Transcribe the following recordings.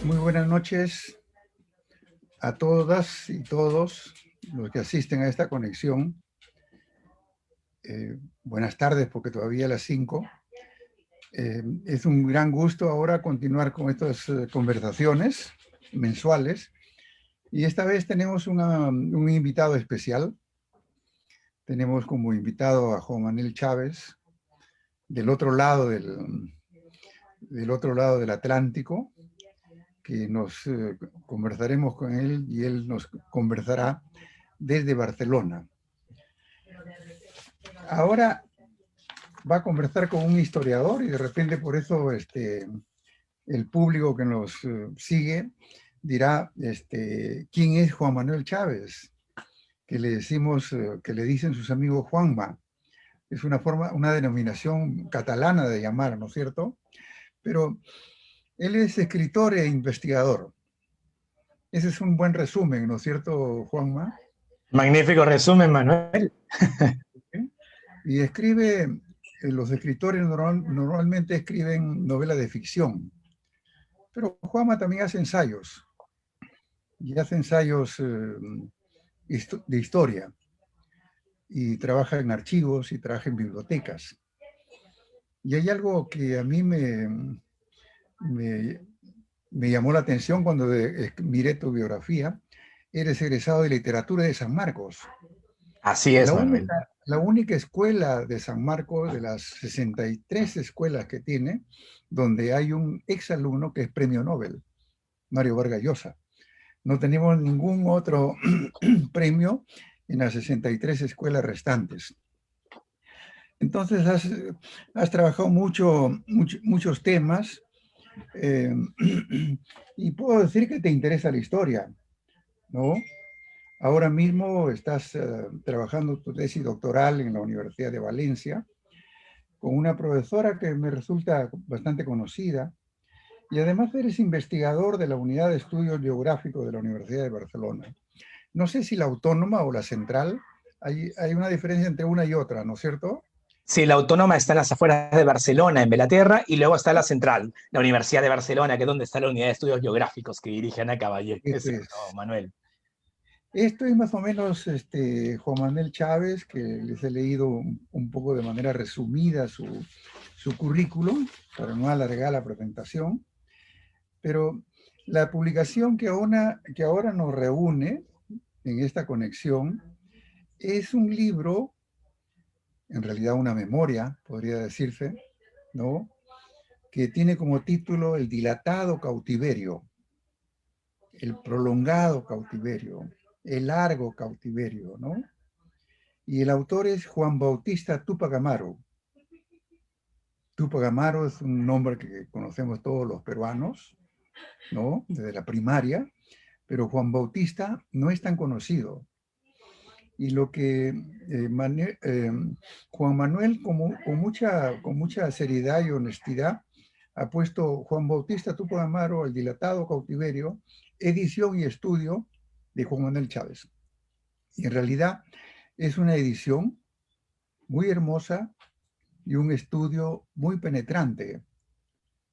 Muy buenas noches a todas y todos los que asisten a esta conexión. Buenas tardes, porque todavía a las 5. Es un gran gusto ahora continuar con estas conversaciones mensuales. Y esta vez tenemos un invitado especial. Tenemos como invitado a Juan Manuel Chávez, del otro lado del Atlántico, que nos conversaremos con él y él nos conversará desde Barcelona. Ahora va a conversar con un historiador y de repente por eso el público que nos sigue dirá quién es Juan Manuel Chávez, que le decimos, que le dicen sus amigos Juanma. Es una denominación catalana de llamar, ¿no es cierto? Pero él es escritor e investigador. Ese es un buen resumen, ¿no es cierto, Juanma? Magnífico resumen, Manuel. Y escribe, los escritores normalmente escriben novelas de ficción, pero Juanma también hace ensayos, y hace ensayos de historia, y trabaja en archivos y trabaja en bibliotecas. Y hay algo que a mí me llamó la atención cuando miré tu biografía. Eres egresado de literatura de San Marcos. Así es, Manuel. La única escuela de San Marcos, de las 63 escuelas que tiene, donde hay un exalumno que es premio Nobel, Mario Vargas Llosa. No tenemos ningún otro premio en las 63 escuelas restantes. Entonces has trabajado muchos temas y puedo decir que te interesa la historia, ¿no? Ahora mismo estás trabajando tu tesis doctoral en la Universidad de Valencia con una profesora que me resulta bastante conocida, y además eres investigador de la Unidad de Estudios Geográficos de la Universidad de Barcelona. No sé si la Autónoma o la Central, hay una diferencia entre una y otra, ¿no es cierto? Sí, la Autónoma está en las afueras de Barcelona, en Belaterra, y luego está la Central, la Universidad de Barcelona, que es donde está la Unidad de Estudios Geográficos que dirige Ana Caballé. Es Esto cierto, es, Manuel. esto es más o menos Juan Manuel Chávez, que les he leído un poco de manera resumida su currículum, para no alargar la presentación. Pero la publicación que ahora nos reúne en esta conexión es un libro, en realidad una memoria, podría decirse, ¿no? Que tiene como título El dilatado cautiverio, el prolongado cautiverio, el largo cautiverio, ¿no? Y el autor es Juan Bautista Túpac Amaro. Túpac Amaro es un nombre que conocemos todos los peruanos, ¿no? Desde la primaria, pero Juan Bautista no es tan conocido. Y lo que Juan Manuel, con mucha seriedad y honestidad, ha puesto Juan Bautista Túpac Amaro, El dilatado cautiverio, edición y estudio de Juan Manuel Chávez. Y en realidad es una edición muy hermosa y un estudio muy penetrante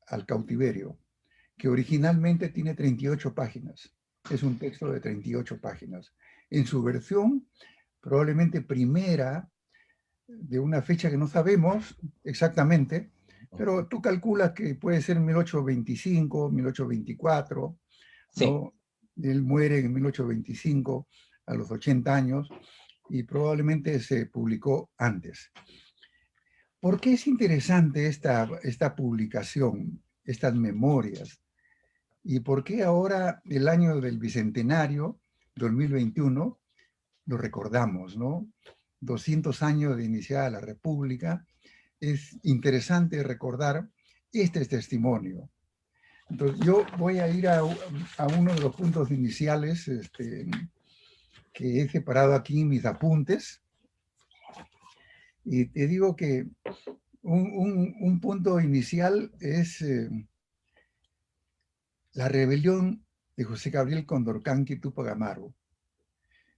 al cautiverio, que originalmente tiene 38 páginas. Es un texto de 38 páginas. En su versión probablemente primera, de una fecha que no sabemos exactamente, pero tú calculas que puede ser 1825, 1824, ¿no? Sí. Él muere en 1825 a los 80 años y probablemente se publicó antes. ¿Por qué es interesante esta publicación, estas memorias? ¿Y por qué ahora, el año del Bicentenario, 2021, lo recordamos, ¿no? 200 años de iniciada la República, es interesante recordar este testimonio. Entonces, yo voy a ir a uno de los puntos iniciales que he separado aquí en mis apuntes. Y te digo que un punto inicial es la rebelión de José Gabriel Condorcanqui Túpac Amaro.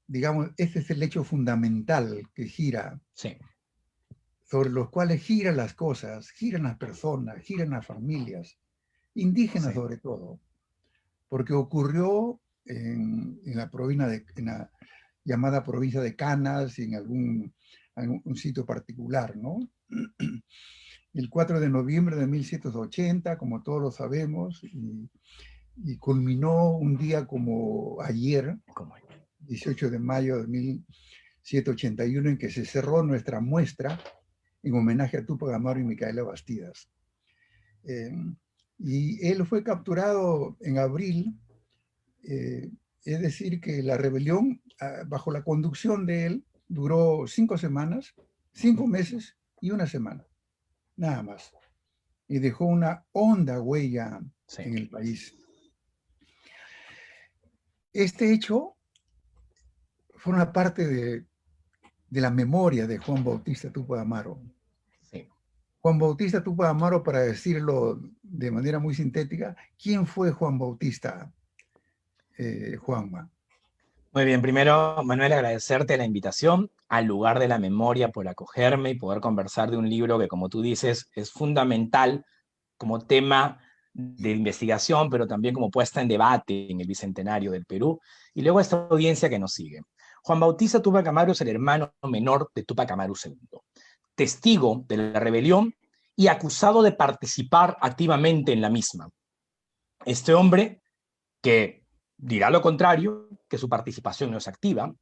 Digamos, ese es el hecho fundamental que gira, sí, sobre los cuales giran las cosas, giran las personas, giran las familias, indígenas sí. sobre todo, porque ocurrió en la llamada provincia de Canas y en algún sitio particular, ¿no? El 4 de noviembre de 1780, como todos lo sabemos, y culminó un día como ayer, 18 de mayo de 1781, en que se cerró nuestra muestra en homenaje a Túpac Amaru y Micaela Bastidas. Y él fue capturado en abril, es decir, que la rebelión, bajo la conducción de él, duró 5 semanas, 5 meses y 1 semana, nada más. Y dejó una honda huella en el país. Este hecho forma parte de la memoria de Juan Bautista Túpac Amaru. Sí. Juan Bautista Túpac Amaru, para decirlo de manera muy sintética, ¿quién fue Juan Bautista, Juanma? Muy bien, primero, Manuel, agradecerte la invitación al lugar de la memoria por acogerme y poder conversar de un libro que, como tú dices, es fundamental como tema de investigación, pero también como puesta en debate en el Bicentenario del Perú, y luego esta audiencia que nos sigue. Juan Bautista Túpac Amaru es el hermano menor de Túpac Amaru II, testigo de la rebelión y acusado de participar activamente en la misma. Este hombre, que dirá lo contrario, que su participación no es activa,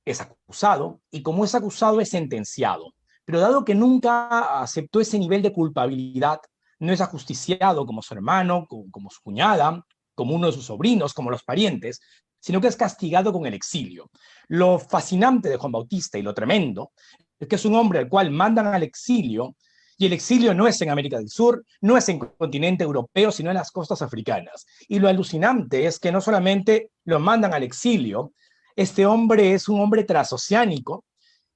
es acusado, y como es acusado es sentenciado. Pero dado que nunca aceptó ese nivel de culpabilidad, no es ajusticiado como su hermano, como su cuñada, como uno de sus sobrinos, como los parientes, sino que es castigado con el exilio. Lo fascinante de Juan Bautista y lo tremendo es que es un hombre al cual mandan al exilio, y el exilio no es en América del Sur, no es en el continente europeo, sino en las costas africanas. Y lo alucinante es que no solamente lo mandan al exilio, este hombre es un hombre transoceánico,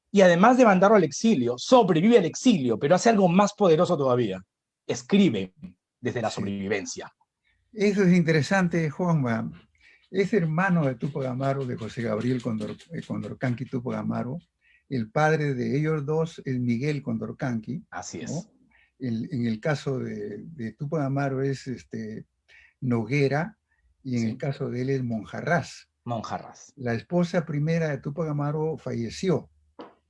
y además de mandarlo al exilio, sobrevive al exilio, pero hace algo más poderoso todavía. Escribe desde la sobrevivencia. Eso es interesante, Juanma. Es hermano de Túpac Amaru, de José Gabriel Condorcanqui Túpac Amaru. El padre de ellos dos es Miguel Condorcanqui. Así es. ¿No? En el caso de Túpac Amaru es Noguera, y en el caso de él es Monjarrás. Monjarrás. La esposa primera de Túpac Amaru falleció.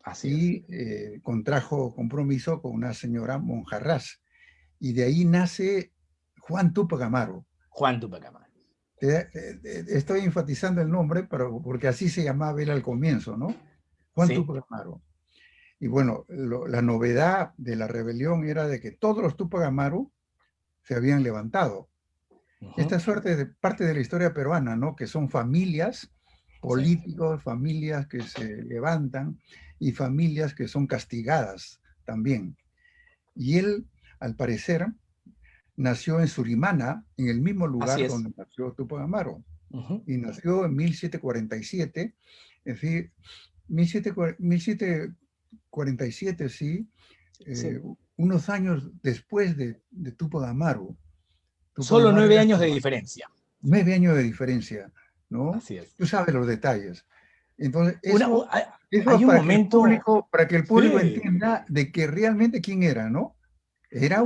Así y contrajo compromiso con una señora Monjarrás. Y de ahí nace Juan Túpac Amaru. Juan Túpac Amaru. Estoy enfatizando el nombre porque así se llamaba él al comienzo, ¿no? Juan Túpac Amaru. Y bueno, la novedad de la rebelión era de que todos los Túpac Amaru se habían levantado. Esta suerte de parte de la historia peruana, ¿no? Que son familias, políticos, familias que se levantan y familias que son castigadas también. Y él, al parecer, nació en Surimana, en el mismo lugar donde nació Túpac Amaru. Y nació en 1747, es decir, 1747, sí, unos años después de Túpac Amaru. Solo 9 años de diferencia. 9 años de diferencia, ¿no? Así es. Tú sabes los detalles. Entonces, hay un momento para que el público entienda de que realmente quién era, ¿no?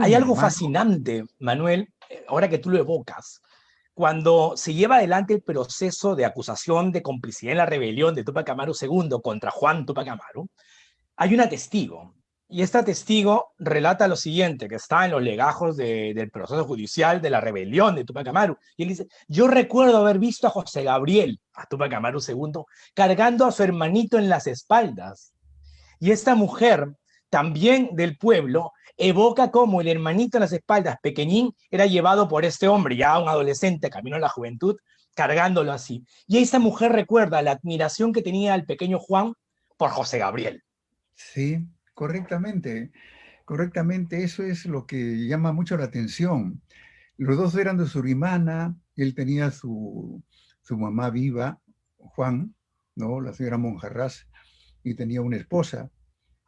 Hay algo fascinante, Manuel, ahora que tú lo evocas. Cuando se lleva adelante el proceso de acusación de complicidad en la rebelión de Túpac Amaru II contra Juan Túpac Amaru, hay una testigo. Y esta testigo relata lo siguiente, que está en los legajos del proceso judicial de la rebelión de Túpac Amaru. Y él dice, yo recuerdo haber visto a José Gabriel, a Túpac Amaru II, cargando a su hermanito en las espaldas. Y esta mujer, también del pueblo, evoca cómo el hermanito en las espaldas, pequeñín, era llevado por este hombre, ya un adolescente, camino a la juventud, cargándolo así. Y esta mujer recuerda la admiración que tenía el pequeño Juan por José Gabriel. Sí, correctamente. Correctamente, eso es lo que llama mucho la atención. Los dos eran de Surimana, él tenía su mamá viva, Juan, ¿no? La señora Monjarrás, y tenía una esposa.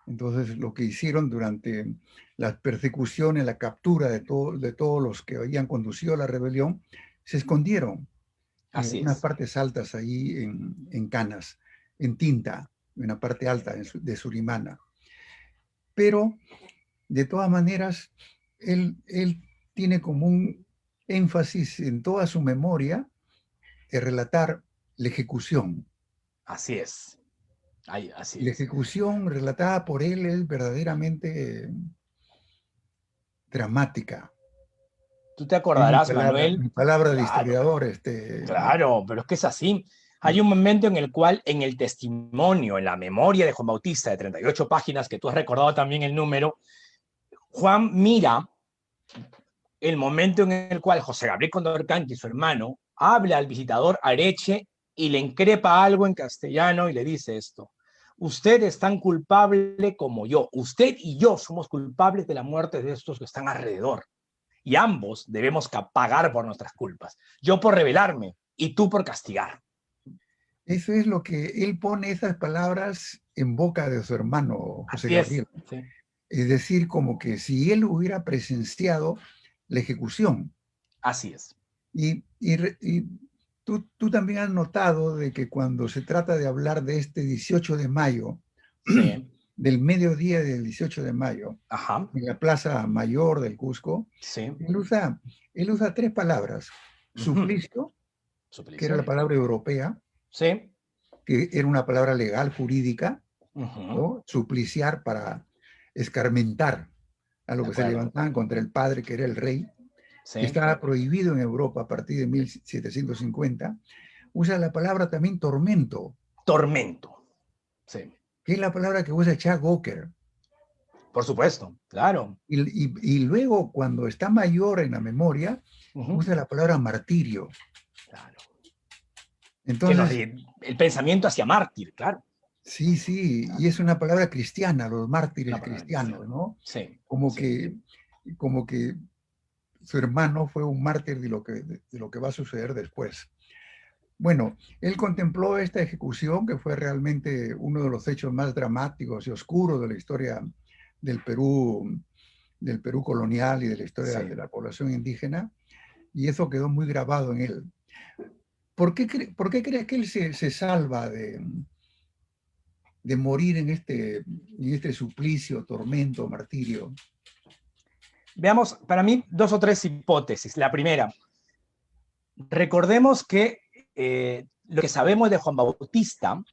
Entonces, lo que hicieron durante las persecuciones, la captura de todos los que habían conducido a la rebelión, se escondieron en unas partes altas ahí en Canas, en Tinta, en la parte alta de Surimana. Pero, de todas maneras, él tiene como un énfasis en toda su memoria relatar la ejecución. Así es. Ay, así La es. ejecución relatada por él es verdaderamente dramática. Tú te Es acordarás, mi Manuel, palabra de claro, historiador. claro, pero es que es así. Hay un momento en el cual, en el testimonio, en la memoria de Juan Bautista, de 38 páginas, que tú has recordado también el número, Juan mira el momento en el cual José Gabriel Condorcanqui, su hermano, habla al visitador Areche y le increpa algo en castellano y le dice esto: usted es tan culpable como yo, usted y yo somos culpables de la muerte de estos que están alrededor, y ambos debemos pagar por nuestras culpas, yo por rebelarme y tú por castigar. Eso es lo que él pone esas palabras en boca de su hermano José Así es, Gabriel. sí. Es decir, como que si él hubiera presenciado la ejecución. Así es. Y tú también has notado de que cuando se trata de hablar de este 18 de mayo, Sí. del mediodía del 18 de mayo, Ajá. en la Plaza Mayor del Cusco, Sí. él usa tres palabras. Uh-huh. Suplicio, que era Suplicio. la palabra europea, Sí. que era una palabra legal, jurídica, Uh-huh. ¿no? Supliciar para escarmentar a lo De que se acuerdo. levantaban contra el padre, que era el rey, que Sí. estaba prohibido en Europa a partir de 1750. Usa la palabra también tormento, Tormento. Sí. que es la palabra que usa Chuck Walker. Por supuesto, claro. Y luego, cuando está mayor en la memoria, Uh-huh. usa la palabra martirio. Claro. Entonces, El pensamiento hacia mártir, claro. sí, sí, y es una palabra cristiana, los Una mártires palabra cristianos, cristiana. ¿no? Sí, Como sí. que, como que su hermano fue un mártir de lo que va a suceder después. Bueno, él contempló esta ejecución, que fue realmente uno de los hechos más dramáticos y oscuros de la historia del Perú, del Perú colonial y de la historia de Sí. la población indígena, y eso quedó muy grabado en él. ¿Por qué crees que él se salva de morir en este suplicio, tormento, martirio? Veamos, para mí, dos o tres hipótesis. La primera, recordemos que lo que sabemos de Juan Bautista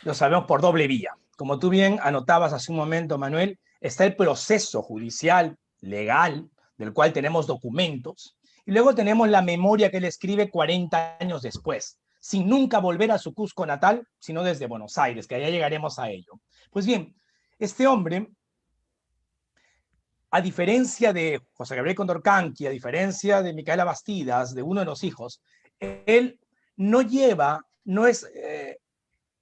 lo sabemos por doble vía. Como tú bien anotabas hace un momento, Manuel, está el proceso judicial, legal, del cual tenemos documentos, y luego tenemos la memoria que él escribe 40 años después, sin nunca volver a su Cusco natal, sino desde Buenos Aires, que allá llegaremos a ello. Pues bien, este hombre, a diferencia de José Gabriel Condorcanqui, a diferencia de Micaela Bastidas, de uno de los hijos, él no lleva, no es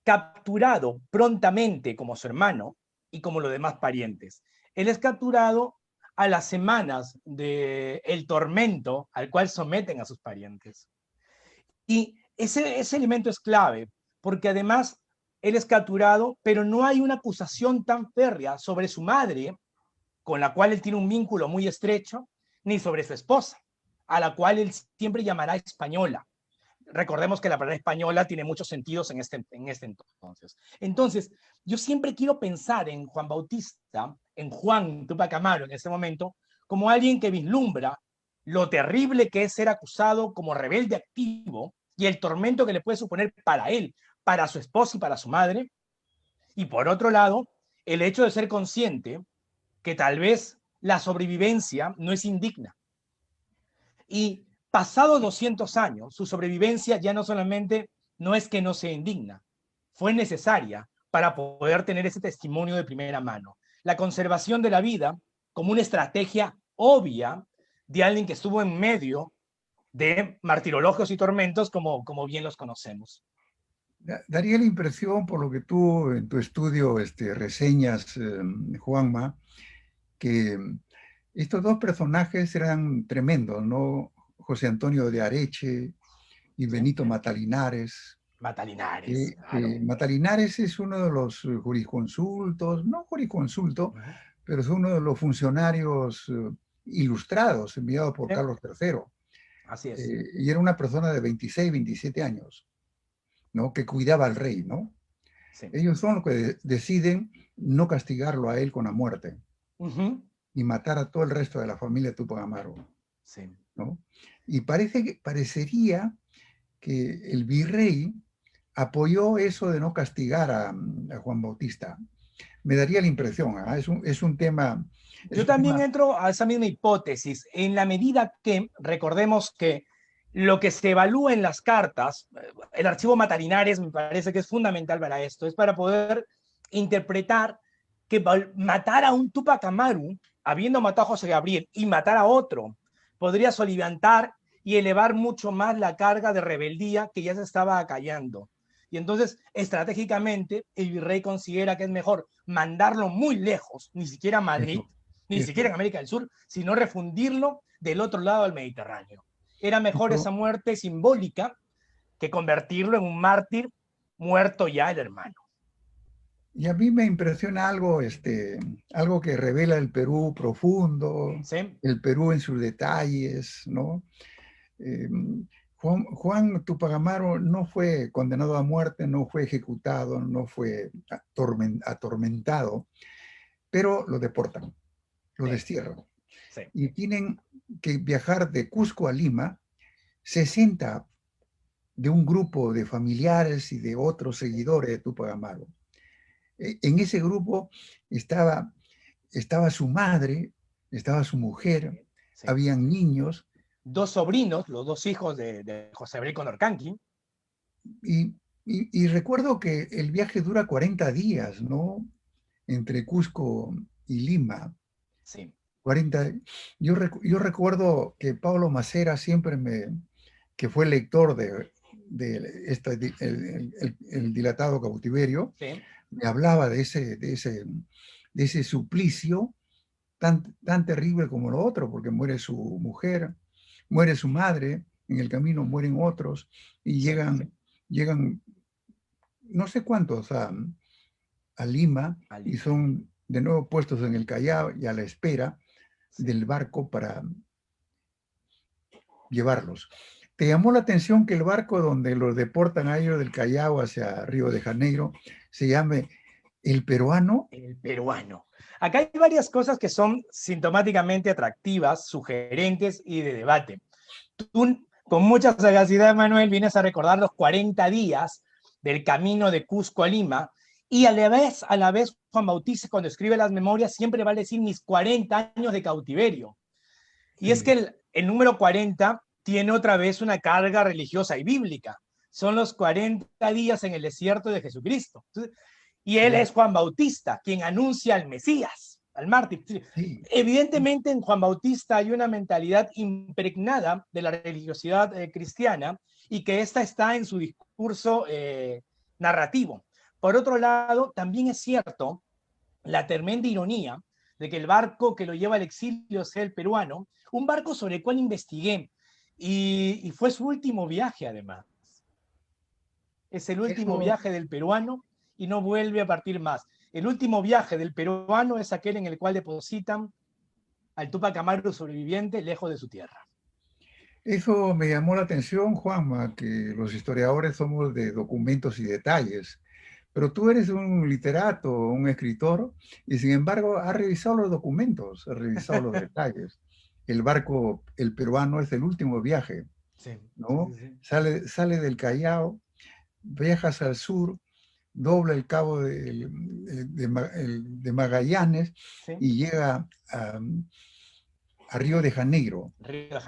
capturado prontamente como su hermano y como los demás parientes. Él es capturado a las semanas del tormento al cual someten a sus parientes. Y ese elemento es clave, porque además él es capturado, pero no hay una acusación tan férrea sobre su madre, con la cual él tiene un vínculo muy estrecho, ni sobre su esposa, a la cual él siempre llamará española. Recordemos que la palabra española tiene muchos sentidos en este entonces. Entonces, yo siempre quiero pensar en Juan Bautista, en Juan Tupac Amaru en ese momento, como alguien que vislumbra lo terrible que es ser acusado como rebelde activo y el tormento que le puede suponer para él, para su esposa y para su madre. Y por otro lado, el hecho de ser consciente que tal vez la sobrevivencia no es indigna. Y pasados 200 años, su sobrevivencia ya no solamente no es que no sea indigna, fue necesaria para poder tener ese testimonio de primera mano. La conservación de la vida como una estrategia obvia de alguien que estuvo en medio de martirologios y tormentos como bien los conocemos. Daría la impresión, por lo que tú en tu estudio reseñas, Juanma, que estos dos personajes eran tremendos, ¿no? José Antonio de Areche y ¿Sí? Benito Matalinares. Matalinares, claro. Matalinares es uno de los jurisconsultos, no jurisconsulto, Uh -huh. pero es uno de los funcionarios ilustrados enviados por ¿Sí? Carlos III. Así es. Y era una persona de 26, 27 años, ¿no? Que cuidaba al rey, ¿no? Sí. Ellos son los que deciden no castigarlo a él con la muerte Uh -huh. y matar a todo el resto de la familia Tupac Amaru, Sí. ¿no? Y parecería que el virrey apoyó eso de no castigar a Juan Bautista. Me daría la impresión, ¿ah? Es un tema... Yo también entro a esa misma hipótesis, en la medida que, recordemos que lo que se evalúa en las cartas, el archivo Matarinares me parece que es fundamental para esto, es para poder interpretar que matar a un Túpac Amaru, habiendo matado a José Gabriel, y matar a otro, podría soliviantar y elevar mucho más la carga de rebeldía que ya se estaba acallando. Y entonces, estratégicamente, el virrey considera que es mejor mandarlo muy lejos, ni siquiera a Madrid, ni siquiera en América del Sur, sino refundirlo del otro lado del Mediterráneo. Era mejor esa muerte simbólica que convertirlo en un mártir muerto ya el hermano. Y a mí me impresiona algo, algo que revela el Perú profundo, ¿Sí? el Perú en sus detalles, ¿no? Juan Túpac Amaru no fue condenado a muerte, no fue ejecutado, no fue atormentado, pero lo deportan, lo destierran. Sí. Y tienen que viajar de Cusco a Lima 60 de un grupo de familiares y de otros seguidores de Túpac Amaru. En ese grupo estaba su madre, estaba su mujer, Sí. habían niños. Dos sobrinos, los dos hijos de José Gabriel Condorcanqui. Y recuerdo que el viaje dura 40 días, ¿no? Entre Cusco y Lima. Sí. 40. Yo recuerdo que Pablo Macera siempre que fue lector de el dilatado cautiverio, sí. Me hablaba de ese suplicio tan terrible como lo otro, porque muere su mujer, muere su madre, en el camino mueren otros, y llegan no sé cuántos a Lima, y son de nuevo puestos en el Callao y a la espera del barco para llevarlos. ¿Te llamó la atención que el barco donde los deportan a ellos del Callao hacia Río de Janeiro se llame El Peruano? El Peruano. Acá hay varias cosas que son sintomáticamente atractivas, sugerentes y de debate. Tú, con mucha sagacidad, Manuel, vienes a recordar los 40 días del camino de Cusco a Lima, y a la vez, Juan Bautista, cuando escribe las memorias, siempre va a decir mis 40 años de cautiverio. Y es que el número 40 tiene otra vez una carga religiosa y bíblica. Son los 40 días en el desierto de Jesucristo. Entonces, y él es Juan Bautista, quien anuncia al Mesías, al mártir. Sí. Evidentemente en Juan Bautista hay una mentalidad impregnada de la religiosidad cristiana, y que esta está en su discurso narrativo. Por otro lado, también es cierto la tremenda ironía de que el barco que lo lleva al exilio sea el peruano, un barco sobre el cual investigué, y fue su último viaje además. Es el último viaje del peruano y no vuelve a partir más. El último viaje del peruano es aquel en el cual depositan al Túpac Amaru sobreviviente lejos de su tierra. Eso me llamó la atención, Juanma, que los historiadores somos de documentos y detalles, pero tú eres un literato, un escritor, y sin embargo has revisado los documentos, has revisado los detalles. El barco, el peruano, es el último viaje, ¿no? Sí. Sale del Callao, viajas al sur, dobla el cabo de Magallanes, ¿sí? Y llega a Río de Janeiro.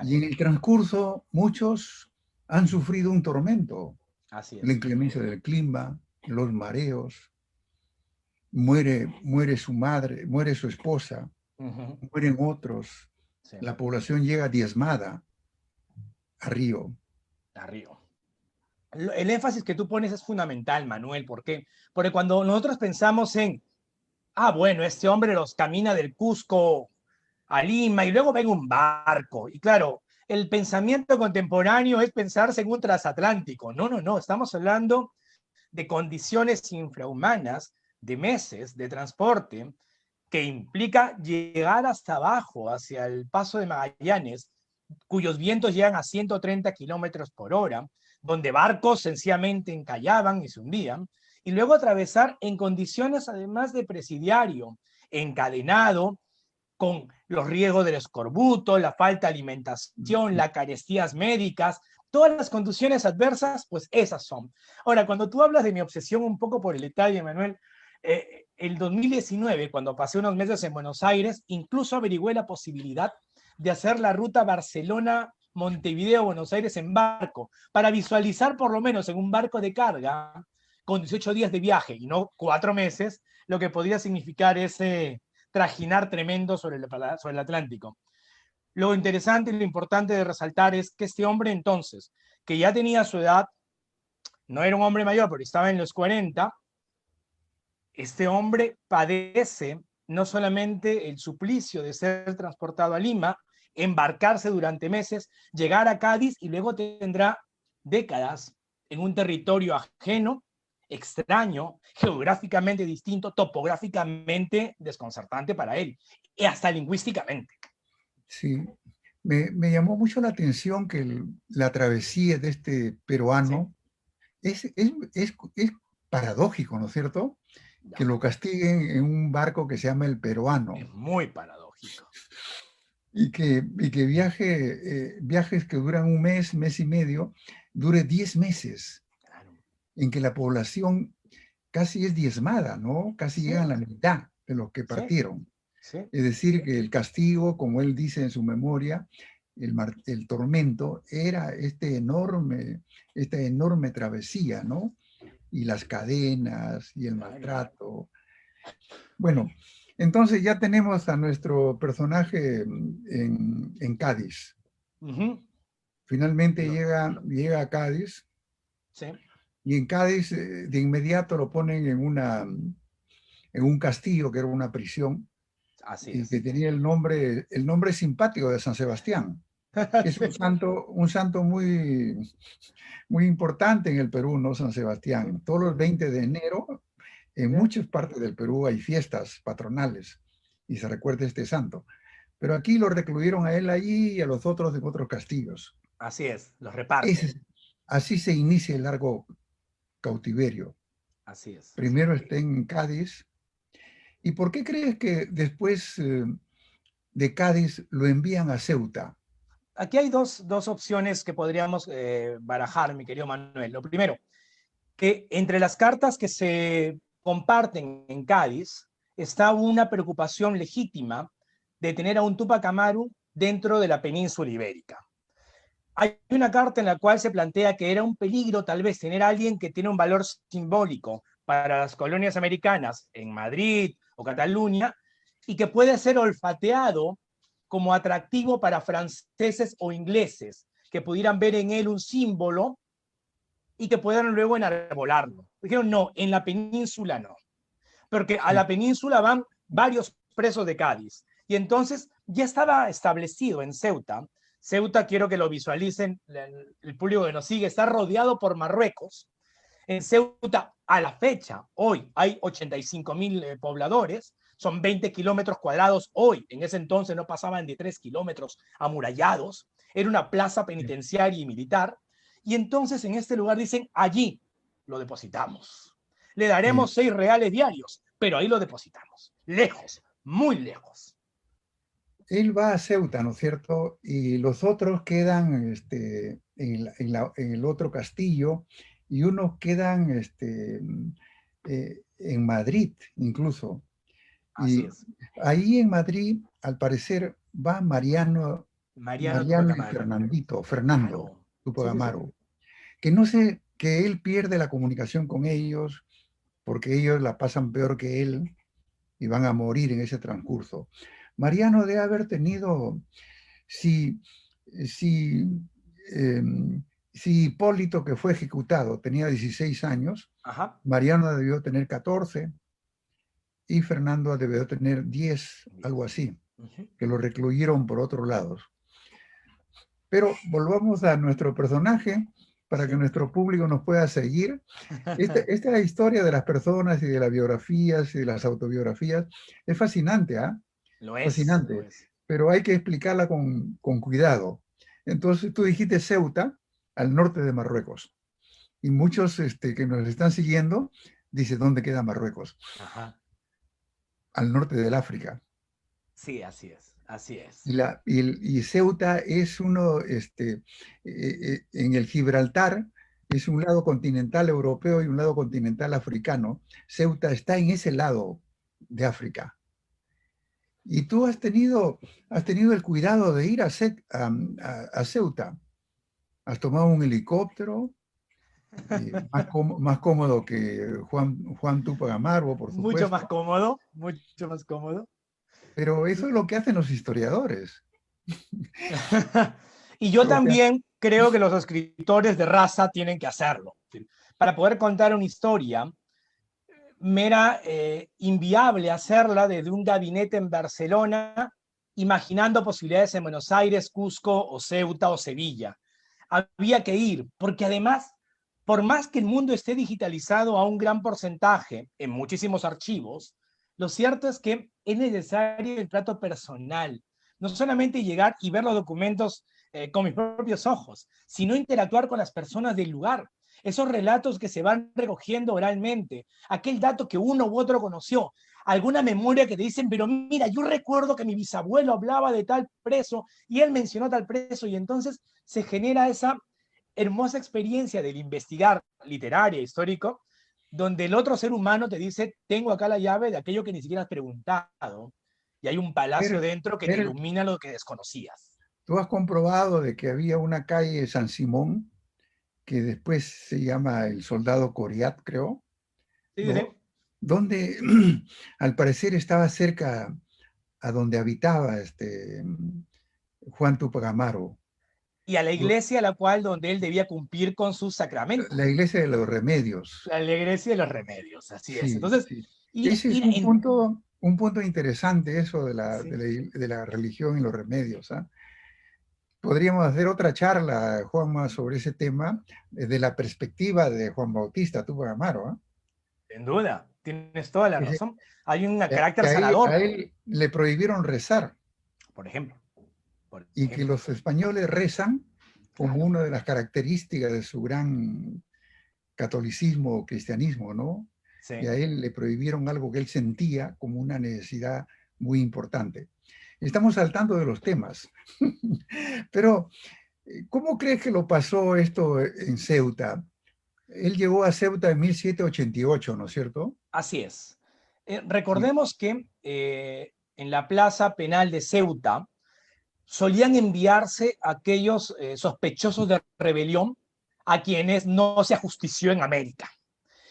Y en el transcurso muchos han sufrido un tormento. Así es. La inclemencia del clima, los mareos, muere su madre, muere su esposa, mueren otros. Sí. La población llega diezmada a Río. A Río. El énfasis que tú pones es fundamental, Manuel. ¿Por qué? Porque cuando nosotros pensamos en, bueno, este hombre los camina del Cusco a Lima y luego ven un barco. Y claro, el pensamiento contemporáneo es pensarse en un transatlántico. No. Estamos hablando de condiciones infrahumanas, de meses de transporte, que implica llegar hasta abajo, hacia el paso de Magallanes, cuyos vientos llegan a 130 kilómetros por hora, donde barcos sencillamente encallaban y se hundían, y luego atravesar en condiciones además de presidiario, encadenado, con los riesgos del escorbuto, la falta de alimentación, las carestías médicas, Todas las condiciones adversas, pues esas son. Ahora, cuando tú hablas de mi obsesión un poco por el detalle, Manuel, el 2019, cuando pasé unos meses en Buenos Aires, incluso averigüé la posibilidad de hacer la ruta Barcelona-Montevideo-Buenos Aires en barco, para visualizar por lo menos en un barco de carga, con 18 días de viaje y no 4 meses, lo que podría significar ese trajinar tremendo sobre el Atlántico. Lo interesante y lo importante de resaltar es que este hombre entonces, que ya tenía su edad, no era un hombre mayor, pero estaba en los 40, este hombre padece no solamente el suplicio de ser transportado a Lima, embarcarse durante meses, llegar a Cádiz y luego tendrá décadas en un territorio ajeno, extraño, geográficamente distinto, topográficamente desconcertante para él, y hasta lingüísticamente. Sí, me llamó mucho la atención que la travesía de este peruano es paradójico, ¿no es cierto? Que lo castiguen en un barco que se llama el Peruano Es muy paradójico. y que viajes que duran un mes, mes y medio, dure 10 meses, Claro. en que la población casi es diezmada, ¿no? Casi Sí, llegan a la mitad de los que sí, partieron. sí. Es decir, que el castigo, como él dice en su memoria, el tormento, era esta enorme travesía, ¿no? Y las cadenas y el Claro. maltrato. Bueno, entonces ya tenemos a nuestro personaje en Cádiz. Ujú. Finalmente Lo- llega a Cádiz Sí, y en Cádiz de inmediato lo ponen en un castillo que era una prisión así y que es. tenía el nombre simpático de San Sebastián, que es Sí, un santo muy, muy importante en el Perú, ¿no? San Sebastián. Todos los 20 de enero, en ya. muchas partes del Perú hay fiestas patronales y se recuerda este santo. Pero aquí lo recluyeron a él allí y a los otros en otros castillos. Así es, los reparten. Ese- Así se inicia el largo cautiverio. Así es. Primero está en Cádiz. ¿Y por qué crees que después de Cádiz lo envían a Ceuta? Aquí hay dos opciones que podríamos barajar, mi querido Manuel. Lo primero, que entre las cartas que se comparten en Cádiz está una preocupación legítima de tener a un Túpac Amaru dentro de la península ibérica. Hay una carta en la cual se plantea que era un peligro tal vez tener a alguien que tiene un valor simbólico para las colonias americanas en Madrid o Cataluña y que puede ser olfateado como atractivo para franceses o ingleses que pudieran ver en él un símbolo y que puedan luego enarbolarlo. Dijeron, no, en la península no, porque a Sí. la península van varios presos de Cádiz. Y entonces ya estaba establecido en Ceuta. Ceuta, quiero que lo visualicen, el público que nos sigue, está rodeado por Marruecos. En Ceuta, a la fecha, hoy hay 85.000 pobladores, son 20 kilómetros cuadrados hoy, en ese entonces no pasaban de 3 kilómetros amurallados, era una plaza penitenciaria y militar, y entonces en este lugar dicen, allí lo depositamos. Le Sí. daremos 6 reales diarios, pero ahí lo depositamos, lejos, muy lejos. Él va a Ceuta, ¿no es cierto? Y los otros quedan en el otro castillo y unos quedan en Madrid incluso. Así Y es. ahí en Madrid, al parecer, va Mariano Tupac Mariano y Amaru. Fernando Claro. Tupac Sí, sí, sí. Amaru, que no sé, que él pierde la comunicación con ellos porque ellos la pasan peor que él y van a morir en ese transcurso. Mariano debe haber tenido, si, si, eh, si Hipólito, que fue ejecutado, tenía 16 años, Ajá. Mariano debió tener 14 y Fernando debió tener 10, algo así, Uh -huh. que lo recluyeron por otros lados. Pero volvamos a nuestro personaje para que Sí. nuestro público nos pueda seguir. Esta historia de las personas y de las biografías y de las autobiografías es fascinante, ¿ah? Lo es, lo Fascinante, es. pero hay que explicarla con cuidado. Entonces tú dijiste Ceuta, al norte de Marruecos, y muchos que nos están siguiendo dicen, ¿dónde queda Marruecos? Ajá. Al norte del África. Sí, así es. Así es. Y Ceuta es uno, en el Gibraltar, es un lado continental europeo y un lado continental africano. Ceuta está en ese lado de África. Y tú has tenido el cuidado de ir a Ceuta. Has tomado un helicóptero, más cómodo que Juan Túpac Amaru, por Mucho más supuesto. cómodo, mucho más cómodo. Pero eso es lo que hacen los historiadores. Y yo O sea, también creo que los escritores de raza tienen que hacerlo. Para poder contar una historia, me era inviable hacerla desde un gabinete en Barcelona, imaginando posibilidades en Buenos Aires, Cusco o Ceuta o Sevilla. Había que ir, porque además, por más que el mundo esté digitalizado a un gran porcentaje en muchísimos archivos, lo cierto es que es necesario el trato personal. No solamente llegar y ver los documentos con mis propios ojos, sino interactuar con las personas del lugar. Esos relatos que se van recogiendo oralmente, aquel dato que uno u otro conoció, alguna memoria que te dicen, pero mira, yo recuerdo que mi bisabuelo hablaba de tal preso y él mencionó tal preso, y entonces se genera esa hermosa experiencia del investigar literaria, histórico, donde el otro ser humano te dice, tengo acá la llave de aquello que ni siquiera has preguntado, y hay un palacio ver, dentro que te ver, ilumina lo que desconocías. tú has comprobado de que había una calle San Simón, que después se llama el Soldado Coriat, creo, Sí, sí, sí. ¿no? Donde al parecer estaba cerca a donde habitaba Juan Tupac Amaru, Y a la iglesia a la cual donde él debía cumplir con sus la sacramentos. iglesia de los Remedios. La iglesia de los remedios, así es. Sí, Entonces, sí. ir, Ese es ir en... un punto interesante, eso Sí. de la religión y los remedios, ¿ah? Podríamos hacer otra charla, Juanma, sobre ese tema desde la perspectiva de Juan Bautista Túpac Amaru, ¿ah? Sin duda, tienes toda la Ese- razón. Hay un que carácter a sanador, él le prohibieron rezar por ejemplo. Por y que ejemplo, los españoles rezan como claro. una de las características de su gran catolicismo o cristianismo, ¿no? Y Sí. a él le prohibieron algo que él sentía como una necesidad muy importante. Estamos saltando de los temas, pero ¿cómo crees que lo pasó esto en Ceuta? Él llegó a Ceuta en 1788, ¿no es cierto? Así es. Y Recordemos que en la plaza penal de Ceuta solían enviarse aquellos sospechosos de rebelión a quienes no se ajustició en América.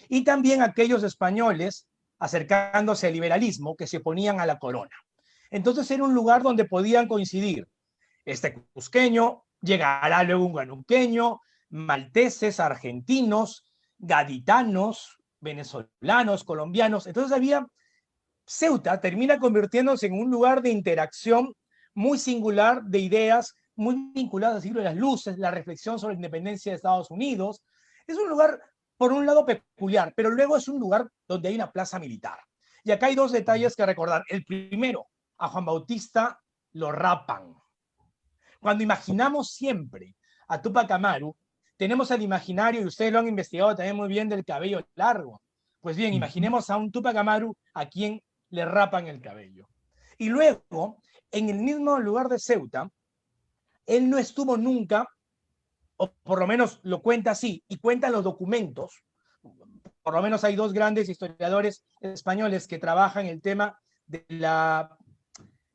Y también aquellos españoles acercándose al liberalismo que se oponían a la corona. Entonces era un lugar donde podían coincidir este cusqueño, llegará luego un guanuqueño, malteses, argentinos, gaditanos, venezolanos, colombianos. Entonces había, Ceuta termina convirtiéndose en un lugar de interacción muy singular de ideas, muy vinculadas al siglo de las luces, la reflexión sobre la independencia de Estados Unidos. Es un lugar, por un lado, peculiar, pero luego es un lugar donde hay una plaza militar. Y acá hay dos detalles que recordar. El primero, a Juan Bautista lo rapan. Cuando imaginamos siempre a Tupac Amaru, tenemos el imaginario, y ustedes lo han investigado también muy bien, del cabello largo. Pues bien, imaginemos a un Tupac Amaru a quien le rapan el cabello. Y luego, en el mismo lugar de Ceuta, él no estuvo nunca, o por lo menos lo cuenta así, y cuentan los documentos. Por lo menos hay dos grandes historiadores españoles que trabajan el tema de la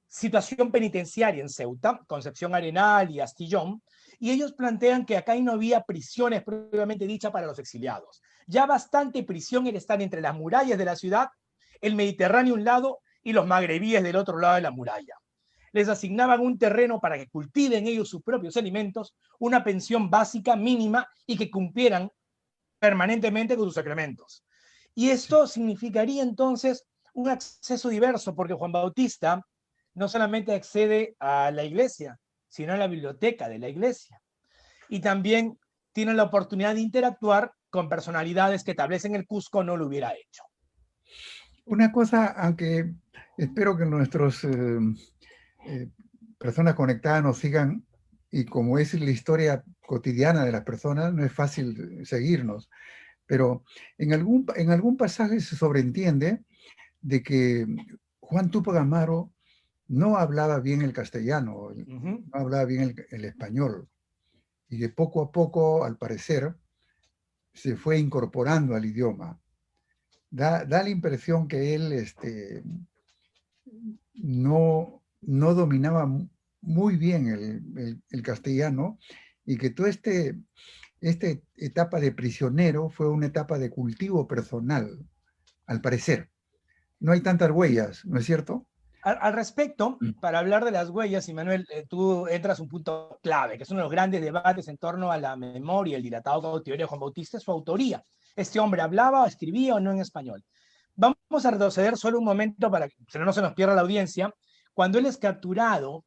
situación penitenciaria en Ceuta, Concepción Arenal y Astillón, y ellos plantean que acá no había prisiones propiamente dichas para los exiliados. Ya bastante prisión era estar entre las murallas de la ciudad, el Mediterráneo a un lado y los magrebíes del otro lado de la muralla. Les asignaban un terreno para que cultiven ellos sus propios alimentos, una pensión básica mínima y que cumplieran permanentemente con sus sacramentos. Y sí, esto significaría entonces un acceso diverso, porque Juan Bautista no solamente accede a la iglesia, sino a la biblioteca de la iglesia. Y también tiene la oportunidad de interactuar con personalidades que tal vez en el Cusco no lo hubiera hecho. una cosa, aunque espero que nuestros eh, personas conectadas nos sigan, y como es la historia cotidiana de las personas, no es fácil seguirnos, pero en algún pasaje se sobreentiende de que Juan Túpac Amaru no hablaba bien el castellano, no hablaba bien el español, y de poco a poco, al parecer, se fue incorporando al idioma. Da la impresión que él no dominaba muy bien el castellano, y que toda esta etapa de prisionero fue una etapa de cultivo personal, al parecer. No hay tantas huellas, ¿no es cierto? Al respecto, para hablar de las huellas, y Manuel, tú entras un punto clave, que es uno de los grandes debates en torno a la memoria, el dilatado cautiverio de Juan Bautista, es su autoría. ¿Este hombre hablaba o escribía o no en español? Vamos a retroceder solo un momento para que no se nos pierda la audiencia. Cuando él es capturado,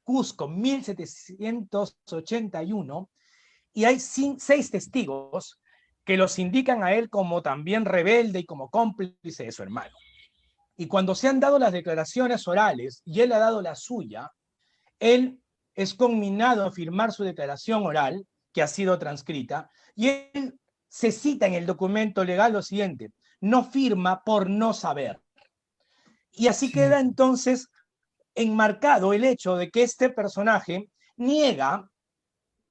Cusco, 1781, y hay 6 testigos que los indican a él como también rebelde y como cómplice de su hermano. Y cuando se han dado las declaraciones orales y él ha dado la suya, él es conminado a firmar su declaración oral, que ha sido transcrita, y él se cita en el documento legal lo siguiente: no firma por no saber. Y así Sí, queda entonces enmarcado el hecho de que este personaje niega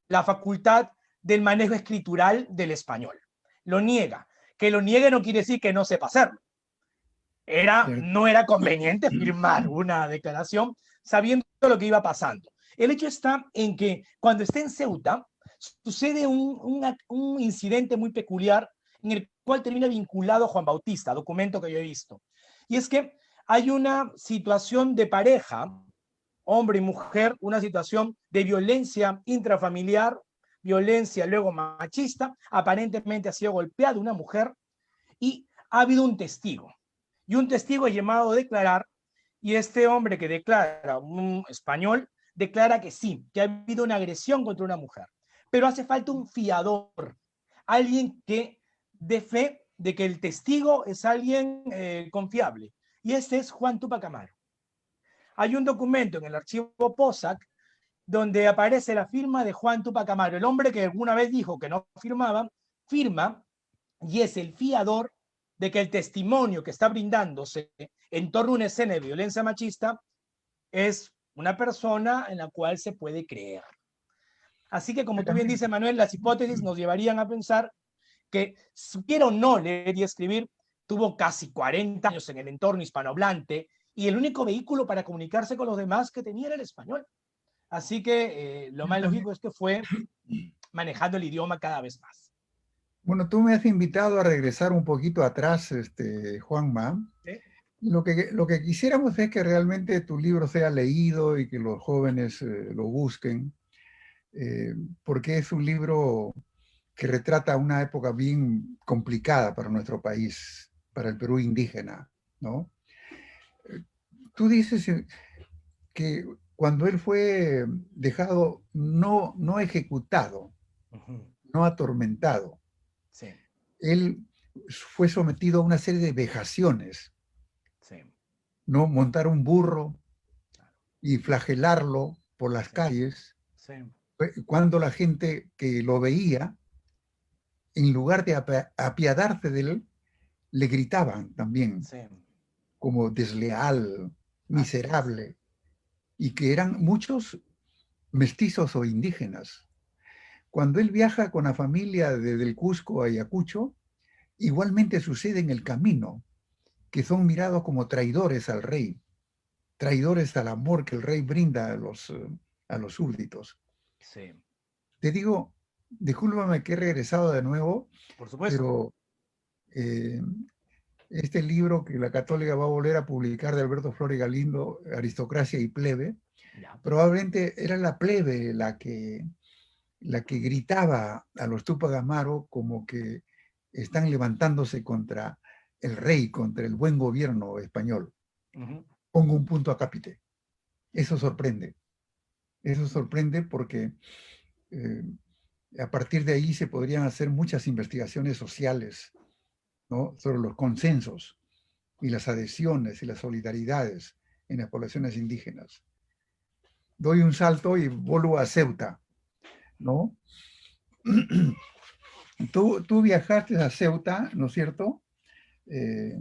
la facultad del manejo escritural del español. Lo niega. Que lo niegue no quiere decir que no sepa hacerlo. cierto. No era conveniente firmar una declaración sabiendo lo que iba pasando. El hecho está en que cuando está en Ceuta, sucede un incidente muy peculiar en el cual termina vinculado a Juan Bautista, documento que yo he visto. Y es que hay una situación de pareja, hombre y mujer, una situación de violencia intrafamiliar, violencia luego machista, aparentemente ha sido golpeada una mujer y ha habido un testigo. Y un testigo es llamado a declarar, y este hombre que declara, un español, declara que sí, que ha habido una agresión contra una mujer. Pero hace falta un fiador, alguien que dé fe de que el testigo es alguien confiable. Y este es Juan Tupac Amaru. Hay un documento en el archivo POSAC donde aparece la firma de Juan Tupac Amaru, el hombre que alguna vez dijo que no firmaba, firma y es el fiador de que el testimonio que está brindándose en torno a una escena de violencia machista es una persona en la cual se puede creer. Así que, como tú bien dices, Manuel, las hipótesis nos llevarían a pensar que, supiera o no leer y escribir, tuvo casi 40 años en el entorno hispanohablante y el único vehículo para comunicarse con los demás que tenía era el español. Así que lo más lógico es que fue manejando el idioma cada vez más. Bueno, tú me has invitado a regresar un poquito atrás, Juanma. ¿Sí? Lo que quisiéramos es que realmente tu libro sea leído y que los jóvenes lo busquen, porque es un libro que retrata una época bien complicada para nuestro país, para el Perú indígena, ¿no? Tú dices que cuando él fue dejado, no ejecutado, no atormentado, Sí, él fue sometido a una serie de vejaciones, sí, ¿no? Montar un burro y flagelarlo por las sí, calles, sí, cuando la gente que lo veía, en lugar de apiadarse de él, le gritaban también sí, como desleal, así es. miserable, y que eran muchos mestizos o indígenas. Cuando él viaja con la familia desde el Cusco a Ayacucho, igualmente sucede en el camino, que son mirados como traidores al rey, traidores al amor que el rey brinda a los súbditos. Sí, Te digo, discúlpame que he regresado de nuevo, por supuesto. pero eh, este libro que la Católica va a volver a publicar de Alberto Flores Galindo, Aristocracia y Plebe, Ya. probablemente era la plebe la que gritaba a los Túpac Amaru como que están levantándose contra el rey, contra el buen gobierno español. Ujú. Pongo un punto a cápite. Eso sorprende. Eso sorprende porque eh, a partir de ahí se podrían hacer muchas investigaciones sociales, ¿no? Sobre los consensos y las adhesiones y las solidaridades en las poblaciones indígenas. Doy un salto y vuelvo a Ceuta, ¿no? Tú viajaste a Ceuta, ¿no es cierto? Eh,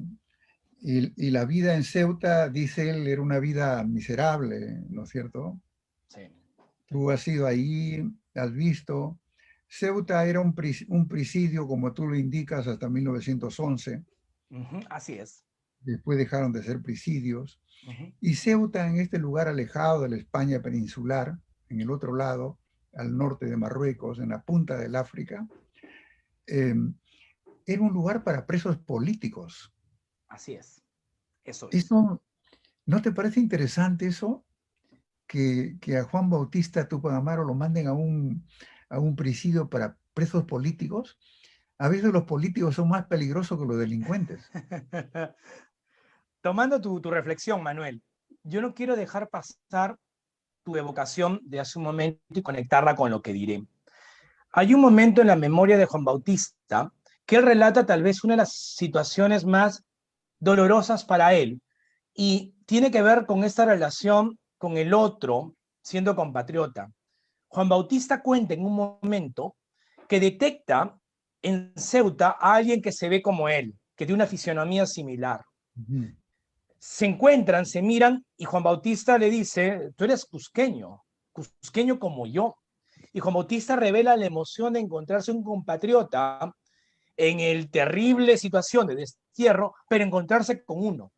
Y la vida en Ceuta, dice él, era una vida miserable, ¿no es cierto? Sí. Tú has ido ahí, has visto. Ceuta era un presidio, como tú lo indicas, hasta 1911. Así es. Después dejaron de ser presidios. Ujú. Y Ceuta, en este lugar alejado de la España peninsular, en el otro lado, al norte de Marruecos, en la punta del África, eh, era un lugar para presos políticos. Así es. Eso es. ¿Eso no te parece interesante eso? Que a Juan Bautista Tupac Amaru lo manden a un presidio para presos políticos. A veces los políticos son más peligrosos que los delincuentes. Tomando tu reflexión, Manuel, yo no quiero dejar pasar tu evocación de hace un momento y conectarla con lo que diré. Hay un momento en la memoria de Juan Bautista que él relata tal vez una de las situaciones más dolorosas para él y tiene que ver con esta relación con el otro siendo compatriota. Juan Bautista cuenta en un momento que detecta en Ceuta a alguien que se ve como él, que tiene una fisionomía similar. Ujú. Se encuentran, se miran y Juan Bautista le dice, tú eres cusqueño como yo. Y Juan Bautista revela la emoción de encontrarse un compatriota en el terrible situación de destierro, pero encontrarse con uno.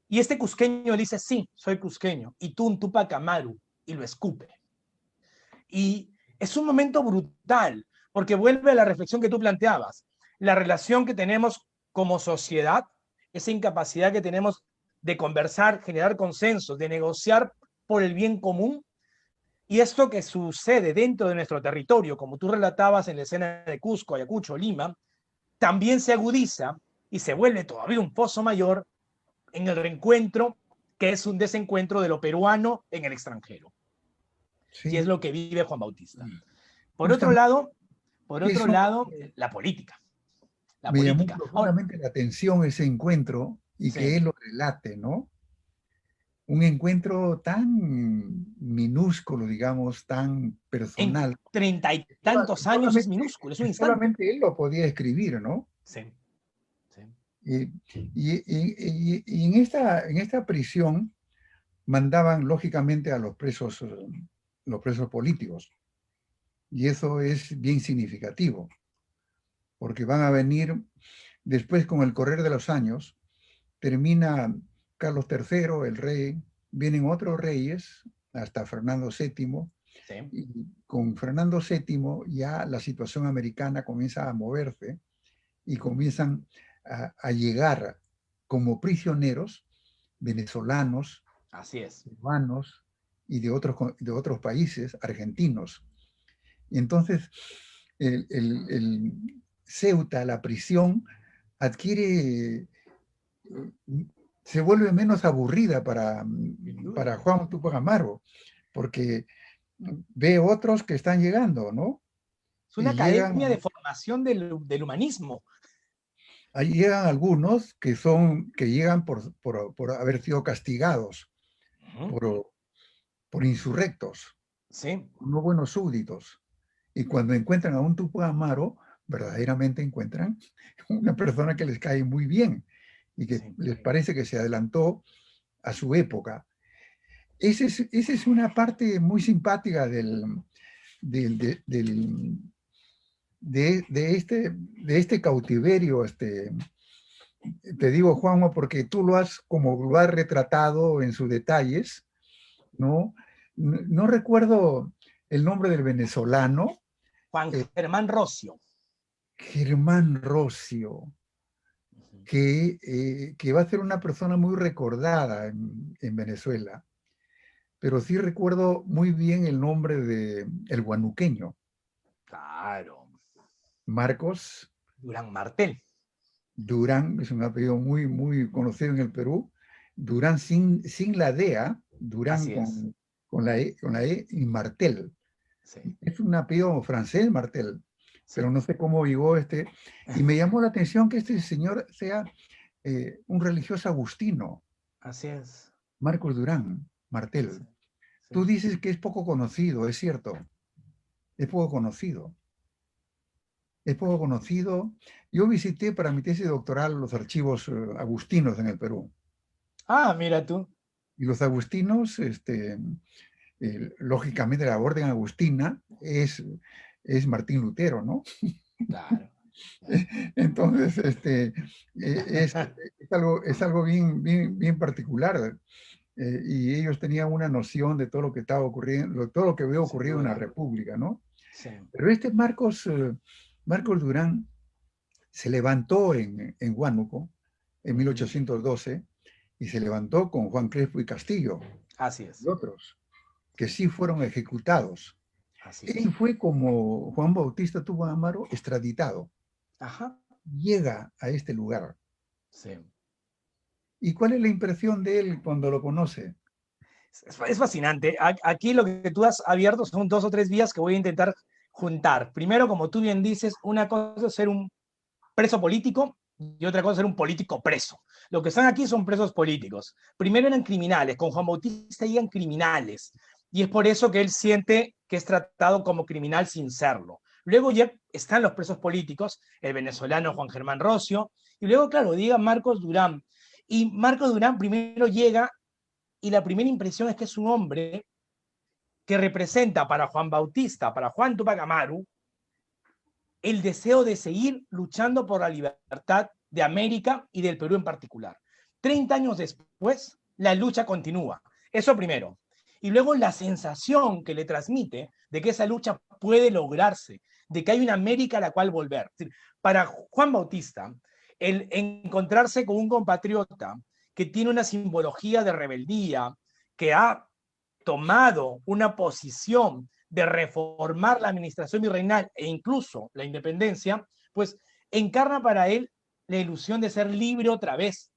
Y este cusqueño le dice, sí, soy cusqueño, y tú un Tupac Amaru, y lo escupe. Y es un momento brutal, porque vuelve a la reflexión que tú planteabas, la relación que tenemos como sociedad, esa incapacidad que tenemos de conversar, generar consensos, de negociar por el bien común, y esto que sucede dentro de nuestro territorio, como tú relatabas en la escena de Cusco, Ayacucho, Lima, también se agudiza y se vuelve todavía un pozo mayor en el reencuentro, que es un desencuentro de lo peruano en el extranjero. Y es Sí, lo que vive Juan Bautista. Por otro justamente lado, eso la política. La me llamó política. Ahora, profundamente la atención, ese encuentro, y que sí, él lo relate, ¿no? Un encuentro tan minúsculo, digamos, tan en personal. 30 y tantos años es minúsculo, es un instante. Solamente él lo podía escribir, ¿no? Sí, sí. Y, y en esta prisión mandaban lógicamente a los presos políticos. Y eso es bien significativo, porque van a venir después con el correr de los años, termina Carlos III, el rey, vienen otros reyes, hasta Fernando VII, Sí, y con Fernando VII ya la situación americana comienza a moverse y comienzan a llegar como prisioneros venezolanos, así es. cubanos y de otros países, argentinos. Y entonces el Ceuta, la prisión, adquiere, se vuelve menos aburrida Sin duda. para Juan Tupac Amaru, porque ve otros que están llegando, ¿no? Es una Y academia de llegan, formación del humanismo. ahí llegan algunos que llegan por haber sido castigados, Ujú. por, por insurrectos, Sí, no buenos súbditos. Y cuando encuentran a un Tupac Amaru, verdaderamente encuentran una persona que les cae muy bien y que sí. les parece que se adelantó a su época. Esa es una parte muy simpática del, de, del- de este cautiverio. Te digo, Juanjo, porque tú lo has como lo has retratado en sus detalles, ¿no? No recuerdo el nombre del venezolano, Juan eh, Germán Rocio. Germán Rocio, Ujú. que va a ser una persona muy recordada en Venezuela, pero sí recuerdo muy bien el nombre de el guanuqueño, Claro. Marcos Durán Martel. Durán, es un apellido muy conocido en el Perú, Durán sin la DEA, Durán Así es. con la E y Martel. Sí, Es un apellido francés, Martel, pero sí. no sé cómo llegó y me llamó la atención que este señor sea un religioso agustino, Así es. Marcos Durán, Sí, Martel. sí. Tú dices que es poco conocido, es cierto, es poco conocido. es poco conocido. Yo visité para mi tesis doctoral los archivos agustinos en el Perú. Ah, mira tú. Y los agustinos, lógicamente la orden agustina es Martín Lutero, ¿no? Claro. Entonces, es algo bien, bien, bien particular. Y ellos tenían una noción de todo lo que estaba ocurriendo, todo lo que había Sin ocurrido en la duda. República, ¿no? Sí. Pero Marcos Durán se levantó en Huánuco en 1812 y se levantó con Juan Crespo y Castillo Así y es. otros, que sí fueron ejecutados. Así Él es. fue como Juan Bautista Tuvo Amaro, extraditado. Ajá. Llega a este lugar. Sí. ¿Y cuál es la impresión de él cuando lo conoce? Es fascinante. Aquí lo que tú has abierto son 2 o 3 vías que voy a intentar juntar. Primero, como tú bien dices, una cosa es ser un preso político y otra cosa es ser un político preso. Lo que están aquí son presos políticos. Primero eran criminales, con Juan Bautista llegan criminales. Y es por eso que él siente que es tratado como criminal sin serlo. Luego ya están los presos políticos, el venezolano Juan Germán Rocio, y luego, claro, llega Marcos Durán. Y Marcos Durán primero llega y la primera impresión es que es un hombre que representa para Juan Bautista, para Juan Tupac Amaru, el deseo de seguir luchando por la libertad de América y del Perú en particular. 30 años después, la lucha continúa. Eso primero. Y luego la sensación que le transmite de que esa lucha puede lograrse, de que hay una América a la cual volver. Para Juan Bautista, el encontrarse con un compatriota que tiene una simbología de rebeldía, que ha tomado una posición de reformar la administración virreinal e incluso la independencia, pues encarna para él la ilusión de ser libre otra vez.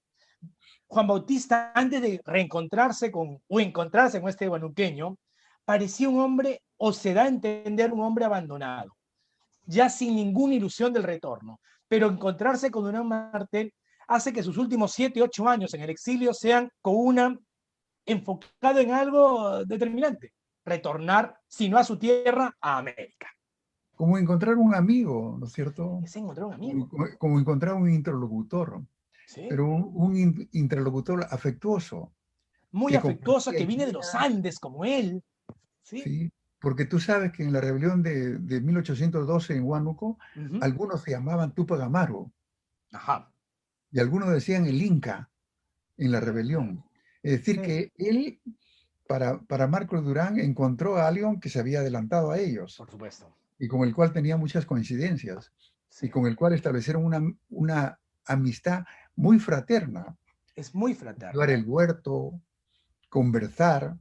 Juan Bautista, antes de reencontrarse con o encontrarse con este guanuqueño, parecía un hombre, o se da a entender un hombre abandonado, ya sin ninguna ilusión del retorno. Pero encontrarse con Durán Martel hace que sus últimos 7, 8 años en el exilio sean con una enfocado en algo determinante, retornar, si no a su tierra, a América. Como encontrar un amigo, ¿no es cierto? Es encontrar un amigo. Como encontrar un interlocutor, ¿Sí? pero un interlocutor afectuoso, Muy que afectuoso, compartía que viene de los ideas, Andes como él. ¿Sí? ¿sí? Porque tú sabes que en la rebelión de 1812 en Huánuco, Uh -huh. algunos se llamaban Tupac Amaru Ajá. y algunos decían el Inca en la rebelión. Es decir, Sí, que él, para Marcos Durán, encontró a alguien que se había adelantado a ellos por supuesto. y con el cual tenía muchas coincidencias Sí. y con el cual establecieron una amistad muy fraterna. Es muy Llevar fraterna. el huerto, conversar,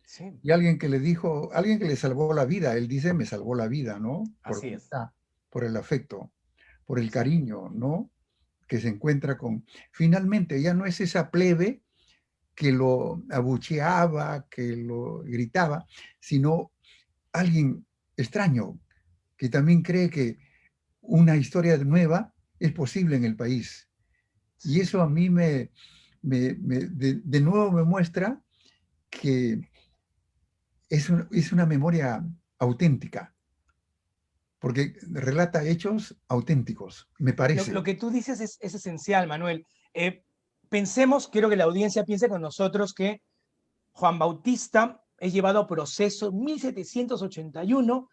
Sí. y alguien que le dijo, alguien que le salvó la vida, él dice, me salvó la vida, ¿no? Por Así la es. amistad, por el afecto, por el Sí. cariño, ¿no? Que se encuentra con... Finalmente, ya no es esa plebe que lo abucheaba, que lo gritaba, sino alguien extraño que también cree que una historia nueva es posible en el país. Y Sí. eso a mí de nuevo me muestra que es una memoria auténtica, porque relata hechos auténticos, me Lo parece. que tú dices es esencial, Manuel. Pensemos, quiero que la audiencia piense con nosotros que Juan Bautista es llevado a proceso en 1781,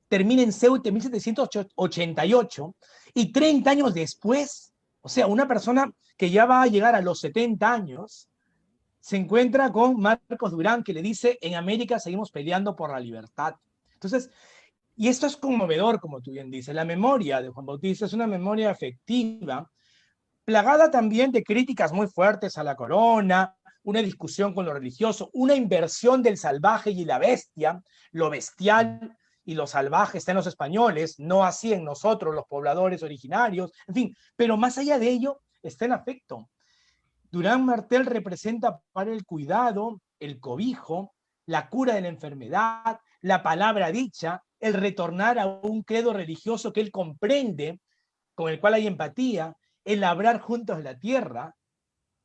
termina en Ceuta en 1788 y 30 años después, o sea, una persona que ya va a llegar a los 70 años, se encuentra con Marcos Durán que le dice, en América seguimos peleando por la libertad. Entonces, y esto es conmovedor, como tú bien dices, la memoria de Juan Bautista es una memoria afectiva, plagada también de críticas muy fuertes a la corona, una discusión con lo religioso, una inversión del salvaje y la bestia, lo bestial y lo salvaje está en los españoles, no así en nosotros, los pobladores originarios, en fin, pero más allá de ello está el afecto. Durán Martel representa para el cuidado, el cobijo, la cura de la enfermedad, la palabra dicha, el retornar a un credo religioso que él comprende, con el cual hay empatía, el labrar juntos la tierra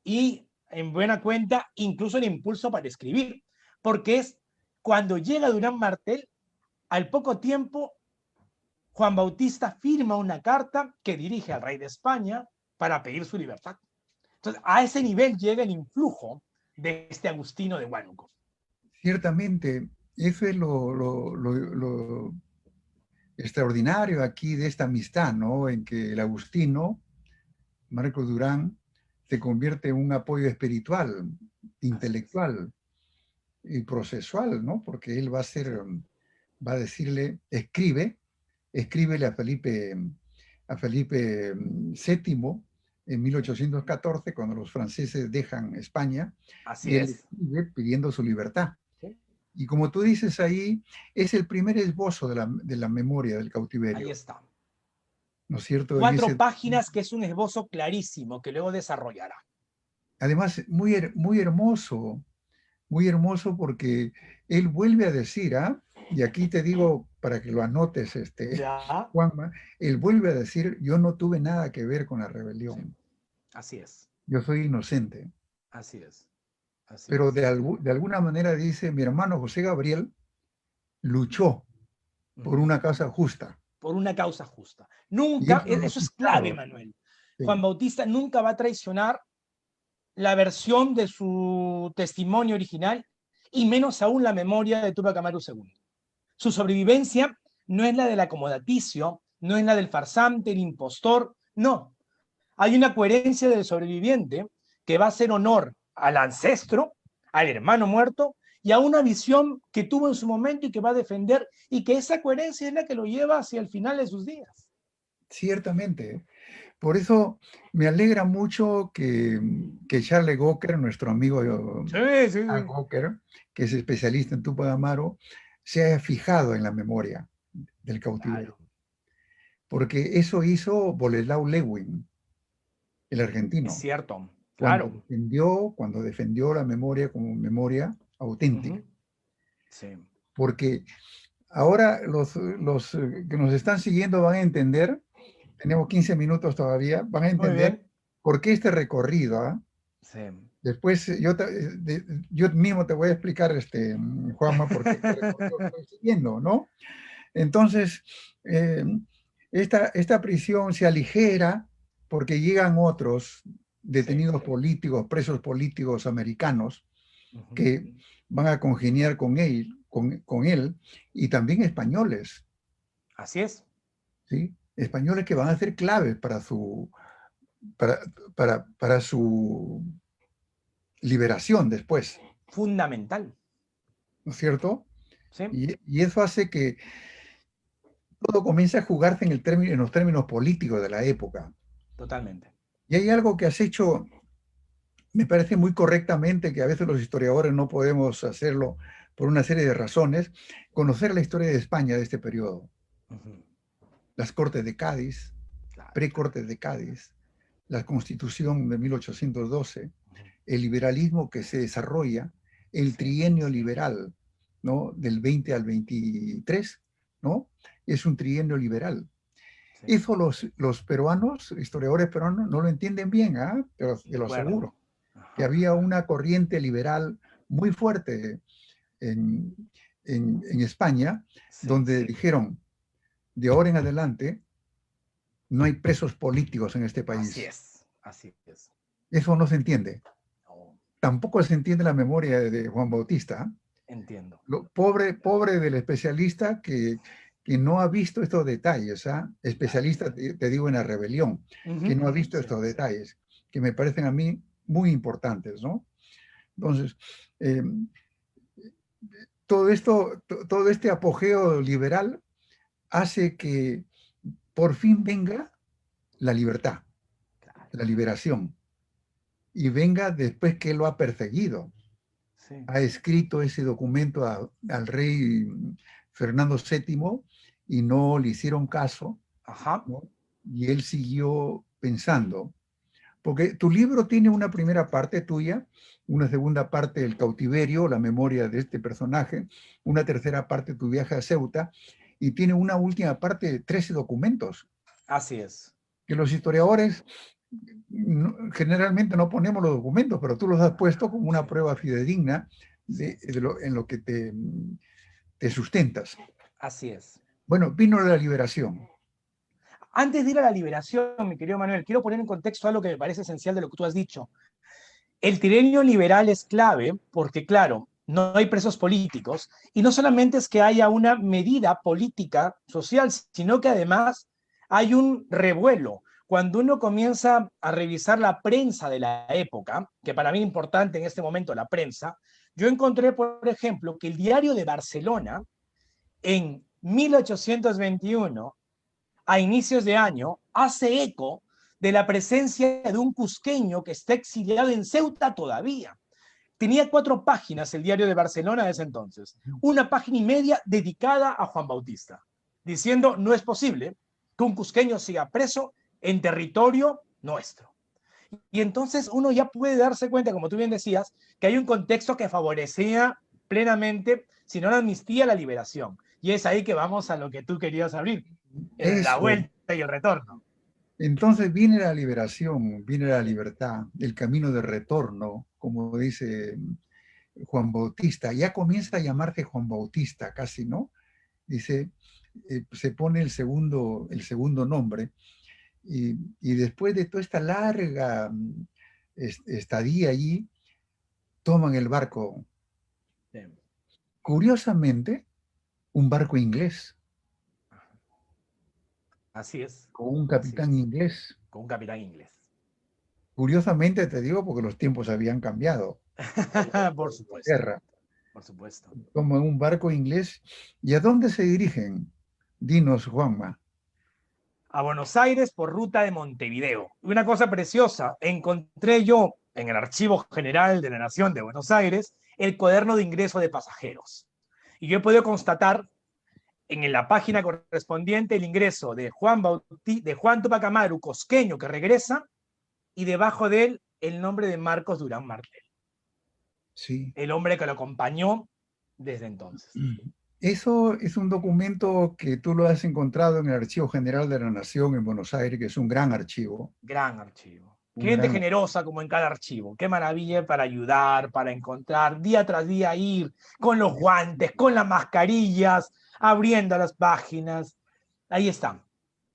y, en buena cuenta, incluso el impulso para escribir, porque es cuando llega Durán Martel, al poco tiempo Juan Bautista firma una carta que dirige al rey de España para pedir su libertad. Entonces, a ese nivel llega el influjo de este Agustino de Huánuco. Ciertamente, eso es lo extraordinario aquí de esta amistad, ¿no? En que el Agustino, Marco Durán, se convierte en un apoyo espiritual, intelectual y procesual, ¿no? Porque él va a decirle, escríbele a Felipe VII en 1814, cuando los franceses dejan España, Así y él es. escribe pidiendo su libertad. ¿Sí? Y como tú dices ahí, es el primer esbozo de la memoria del cautiverio. Ahí está. ¿No es cierto? 4 páginas que es un esbozo clarísimo que luego desarrollará. Además, muy hermoso porque él vuelve a decir, y aquí te digo para que lo anotes, ¿Ya? Juanma, él vuelve a decir, yo no tuve nada que ver con la rebelión, Sí. Así es. yo soy inocente. Así es. Así Pero es. de alguna manera dice, mi hermano José Gabriel luchó por una causa justa. Por una causa justa. Y Nunca, eso no eso es clave, claro. Manuel. Sí. Juan Bautista nunca va a traicionar la versión de su testimonio original y menos aún la memoria de Túpac Amaru II. Su sobrevivencia no es la del acomodaticio, no es la del farsante, el impostor, no. Hay una coherencia del sobreviviente que va a hacer honor al ancestro, al hermano muerto y a una visión que tuvo en su momento y que va a defender, y que esa coherencia es la que lo lleva hacia el final de sus días. Ciertamente. Por eso me alegra mucho que Charles Gawker, nuestro amigo Gawker, que es especialista en Túpac Amaru, se haya fijado en la memoria del cautiverio. Claro. Porque eso hizo Boleslao Lewin, el Es argentino, cierto, cuando claro. defendió la memoria como memoria auténtica. Sí. Porque ahora los que nos están siguiendo van a entender, tenemos 15 minutos todavía, van a Muy entender bien. por qué este recorrido. Sí. Después yo mismo te voy a explicar, Juanma, por qué este recorrido estoy siguiendo, ¿no? Entonces, eh, esta prisión se aligera porque llegan otros detenidos políticos, presos políticos americanos, que van a congeniar con él, y también españoles, Así es. ¿sí? Españoles que van a ser claves para, para su liberación después, Fundamental. ¿no es cierto? Sí, Y eso hace que todo comience a jugarse en los términos políticos de la época. totalmente. Y hay algo que has hecho, me parece muy correctamente, que a veces los historiadores no podemos hacerlo por una serie de razones, conocer la historia de España de este periodo. Las Cortes de Cádiz, Claro. pre-Cortes de Cádiz, la Constitución de 1812, el liberalismo que se desarrolla, el trienio liberal, ¿no? Del 20 al 23, ¿no? Es un trienio liberal. Sí. Eso los peruanos, historiadores peruanos, no lo entienden bien, te lo aseguro. Que había una corriente liberal muy fuerte en España, donde dijeron, de ahora en adelante, no hay presos políticos en este país. Así es, así es. Eso no se entiende. No, Tampoco se entiende la memoria de Juan Bautista. entiendo. Pobre del especialista que no ha visto estos detalles. Especialista, te digo, en la rebelión, que no ha visto estos detalles, que me parecen a mí muy importantes, ¿no? Entonces, todo este apogeo liberal hace que por fin venga la libertad, la liberación, y venga después que lo ha perseguido. Sí. Ha escrito ese documento al rey Fernando VII y no le hicieron caso, Ajá. ¿no? Y él siguió pensando. Porque tu libro tiene una primera parte tuya, una segunda parte el cautiverio, la memoria de este personaje, una tercera parte tu viaje a Ceuta, y tiene una última parte de 13 documentos. Así es. Que los historiadores generalmente no ponemos los documentos, pero tú los has puesto como una prueba fidedigna en lo que te sustentas. Así es. Bueno, vino la liberación. Antes de ir a la liberación, mi querido Manuel, quiero poner en contexto algo que me parece esencial de lo que tú has dicho. El trienio liberal es clave porque, claro, no hay presos políticos y no solamente es que haya una medida política social, sino que además hay un revuelo. Cuando uno comienza a revisar la prensa de la época, que para mí es importante en este momento la prensa, yo encontré, por ejemplo, que el diario de Barcelona en 1821, a inicios de año, hace eco de la presencia de un cusqueño que está exiliado en Ceuta todavía. Tenía 4 páginas el diario de Barcelona de ese entonces, una página y media dedicada a Juan Bautista, diciendo no es posible que un cusqueño siga preso en territorio nuestro. Y entonces uno ya puede darse cuenta, como tú bien decías, que hay un contexto que favorecía plenamente, si no la amnistía, la liberación. Y es ahí que vamos a lo que tú querías abrir, la Eso. vuelta y el retorno. Entonces viene la liberación, viene la libertad, el camino de retorno, como dice Juan Bautista. Ya comienza a llamarse Juan Bautista, casi, ¿no? Dice, se pone el segundo nombre. Y después de toda esta larga estadía allí, toman el barco. Bien. Curiosamente, un barco inglés, Así es, con un así capitán es, inglés. con un capitán inglés. Curiosamente te digo porque los tiempos habían cambiado. Por supuesto, Guerra. por supuesto. Toman un barco inglés. ¿Y a dónde se dirigen? Dinos, Juanma. A Buenos Aires por ruta de Montevideo. Una cosa preciosa, encontré yo en el Archivo General de la Nación de Buenos Aires el cuaderno de ingreso de pasajeros. Y yo he podido constatar en la página correspondiente el ingreso de Juan Tupac Amaru, cosqueño, que regresa, y debajo de él el nombre de Marcos Durán Martel, Sí. el hombre que lo acompañó desde entonces. Eso es un documento que tú lo has encontrado en el Archivo General de la Nación en Buenos Aires, que es un gran archivo. Gran archivo. Un Gente gran... generosa como en cada archivo. Qué maravilla para ayudar, para encontrar, día tras día ir con los guantes, con las mascarillas, abriendo las páginas. Ahí está.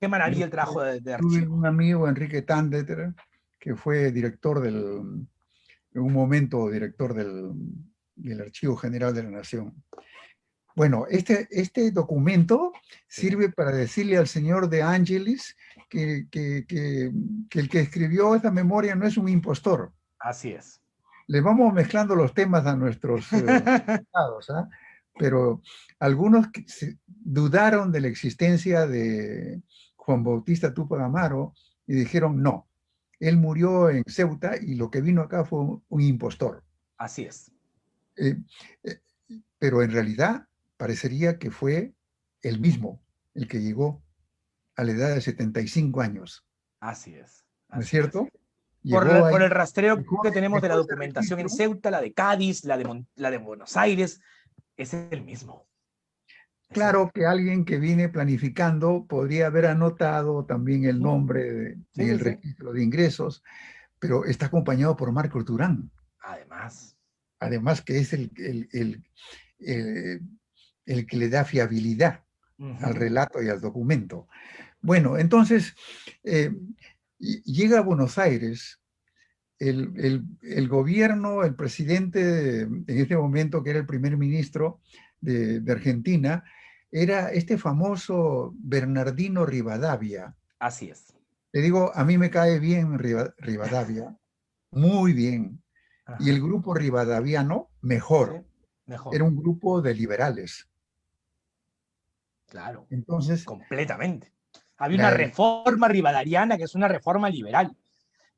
Qué Yo maravilla el trabajo de tuve archivo. un amigo, Enrique Tandeter, que fue director en un momento director del Archivo General de la Nación. Bueno, este documento Sí, sirve para decirle al señor De Angelis que el que escribió esa memoria no es un impostor. así es. Le vamos mezclando los temas a nuestros estados, ¿ah? Pero algunos dudaron de la existencia de Juan Bautista Túpac Amaro y dijeron no, él murió en Ceuta y lo que vino acá fue un impostor. Así es. Eh, eh, pero en realidad parecería que fue el mismo el que llegó a la edad de 75 años, Así es. ¿no es Así es. cierto? Llegó Por ahí, el rastreo dejó, que tenemos de la dejó ese documentación en registro. Ceuta, la de Cádiz, la de Buenos Aires, es el mismo. Es el Claro mismo. que alguien que viene planificando podría haber anotado también el Sí, nombre sí, en el sí, sí. registro de ingresos, pero está acompañado por Marcos Durán, Además. además que es el- el que le da fiabilidad al Ujú. relato y al documento. Bueno, entonces eh, llega a Buenos Aires. El gobierno, el presidente en este momento, que era el primer ministro de Argentina, era este famoso Bernardino Rivadavia. Así es. Le digo, a mí me cae bien Rivadavia, muy bien. Y el Ajá. grupo rivadaviano, Sí, mejor. mejor. Era un grupo de liberales. Claro, Entonces, completamente. Había una la, reforma rivadariana que es una reforma liberal,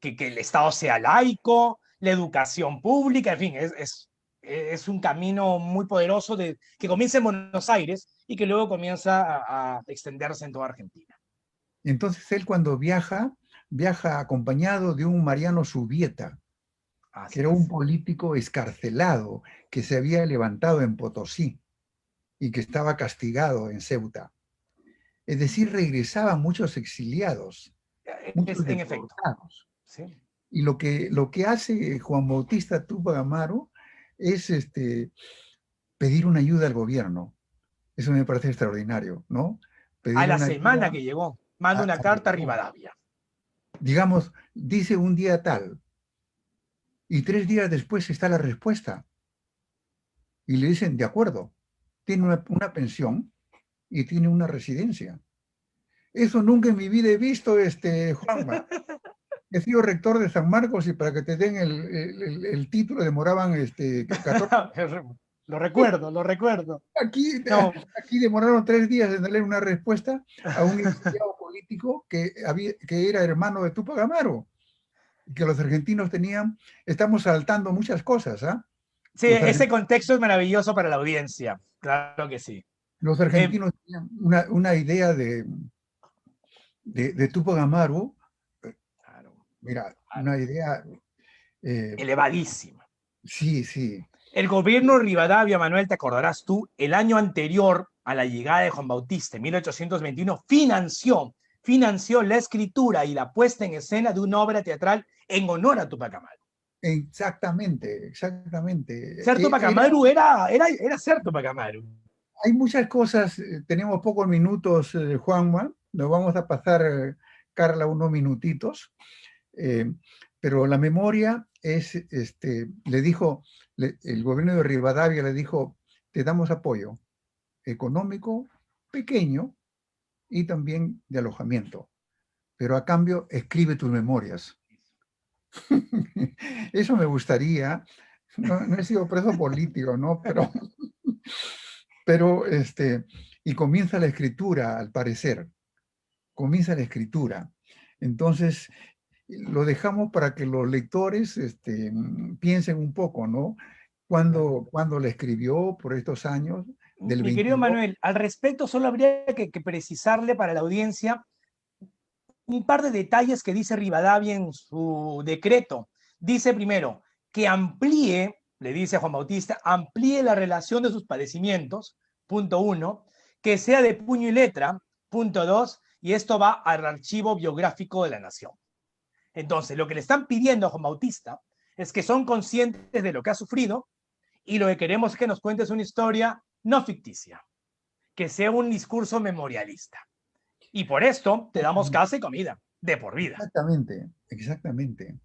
que el Estado sea laico, la educación pública, en fin, es un camino muy poderoso que comienza en Buenos Aires y que luego comienza a extenderse en toda Argentina. entonces él cuando viaja acompañado de un Mariano Subieta, que Así era un es. político escarcelado que se había levantado en Potosí y que estaba castigado en Ceuta. Es decir, regresaban muchos exiliados, muchos En efecto. deportados. Sí, Y lo que hace Juan Bautista Túpac Amaru es pedir una ayuda al gobierno. Eso me parece extraordinario, ¿no? A Pedir la una semana ayuda, que llegó, manda una carta a llegó. Rivadavia. Digamos, dice un día tal, y 3 días después está la respuesta, y le dicen, de acuerdo, tiene una pensión y tiene una residencia. Eso nunca en mi vida he visto, Juanma. He sido rector de San Marcos y para que te den el título demoraban 14. Lo recuerdo, lo recuerdo. Aquí, No, aquí demoraron 3 días en darle una respuesta a un exiliado político que era hermano de Tupac Amaru, que los argentinos tenían, estamos saltando muchas cosas, ¿ah? sí, Los, ese argen- contexto es maravilloso para la audiencia. Claro que sí. los Eh, argentinos tenían una idea de Tupac Amaru, eh, claro, mira, claro. una idea, eh, Elevadísima. sí, sí, El gobierno de Rivadavia, Manuel, te acordarás tú, el año anterior a la llegada de Juan Bautista, en 1821, financió la escritura y la puesta en escena de una obra teatral en honor a Tupac Amaru. exactamente, exactamente. Ser Tupac Amaru era ser Tupac Amaru. Hay muchas cosas, tenemos pocos minutos, Juanma, nos vamos a pasar, Carla, unos minutitos, eh, pero la memoria es, le dijo, el gobierno de Rivadavia le dijo, te damos apoyo económico pequeño y también de alojamiento, pero a cambio escribe tus memorias. Eso me gustaría, no he sido preso político, ¿no? Pero y comienza la escritura, al parecer, comienza la escritura. Entonces, lo dejamos para que los lectores piensen un poco, ¿no? Cuando le escribió por estos años, del Mi querido 22. Manuel, al respecto solo habría que precisarle para la audiencia un par de detalles que dice Rivadavia en su decreto. Dice primero que amplíe, le dice a Juan Bautista, amplíe la relación de sus padecimientos, punto uno, que sea de puño y letra, punto dos, y esto va al archivo biográfico de la nación. Entonces, lo que le están pidiendo a Juan Bautista es que son conscientes de lo que ha sufrido y lo que queremos es que nos cuentes una historia no ficticia, que sea un discurso memorialista. Y por esto te damos casa y comida, de por vida. Exactamente, exactamente.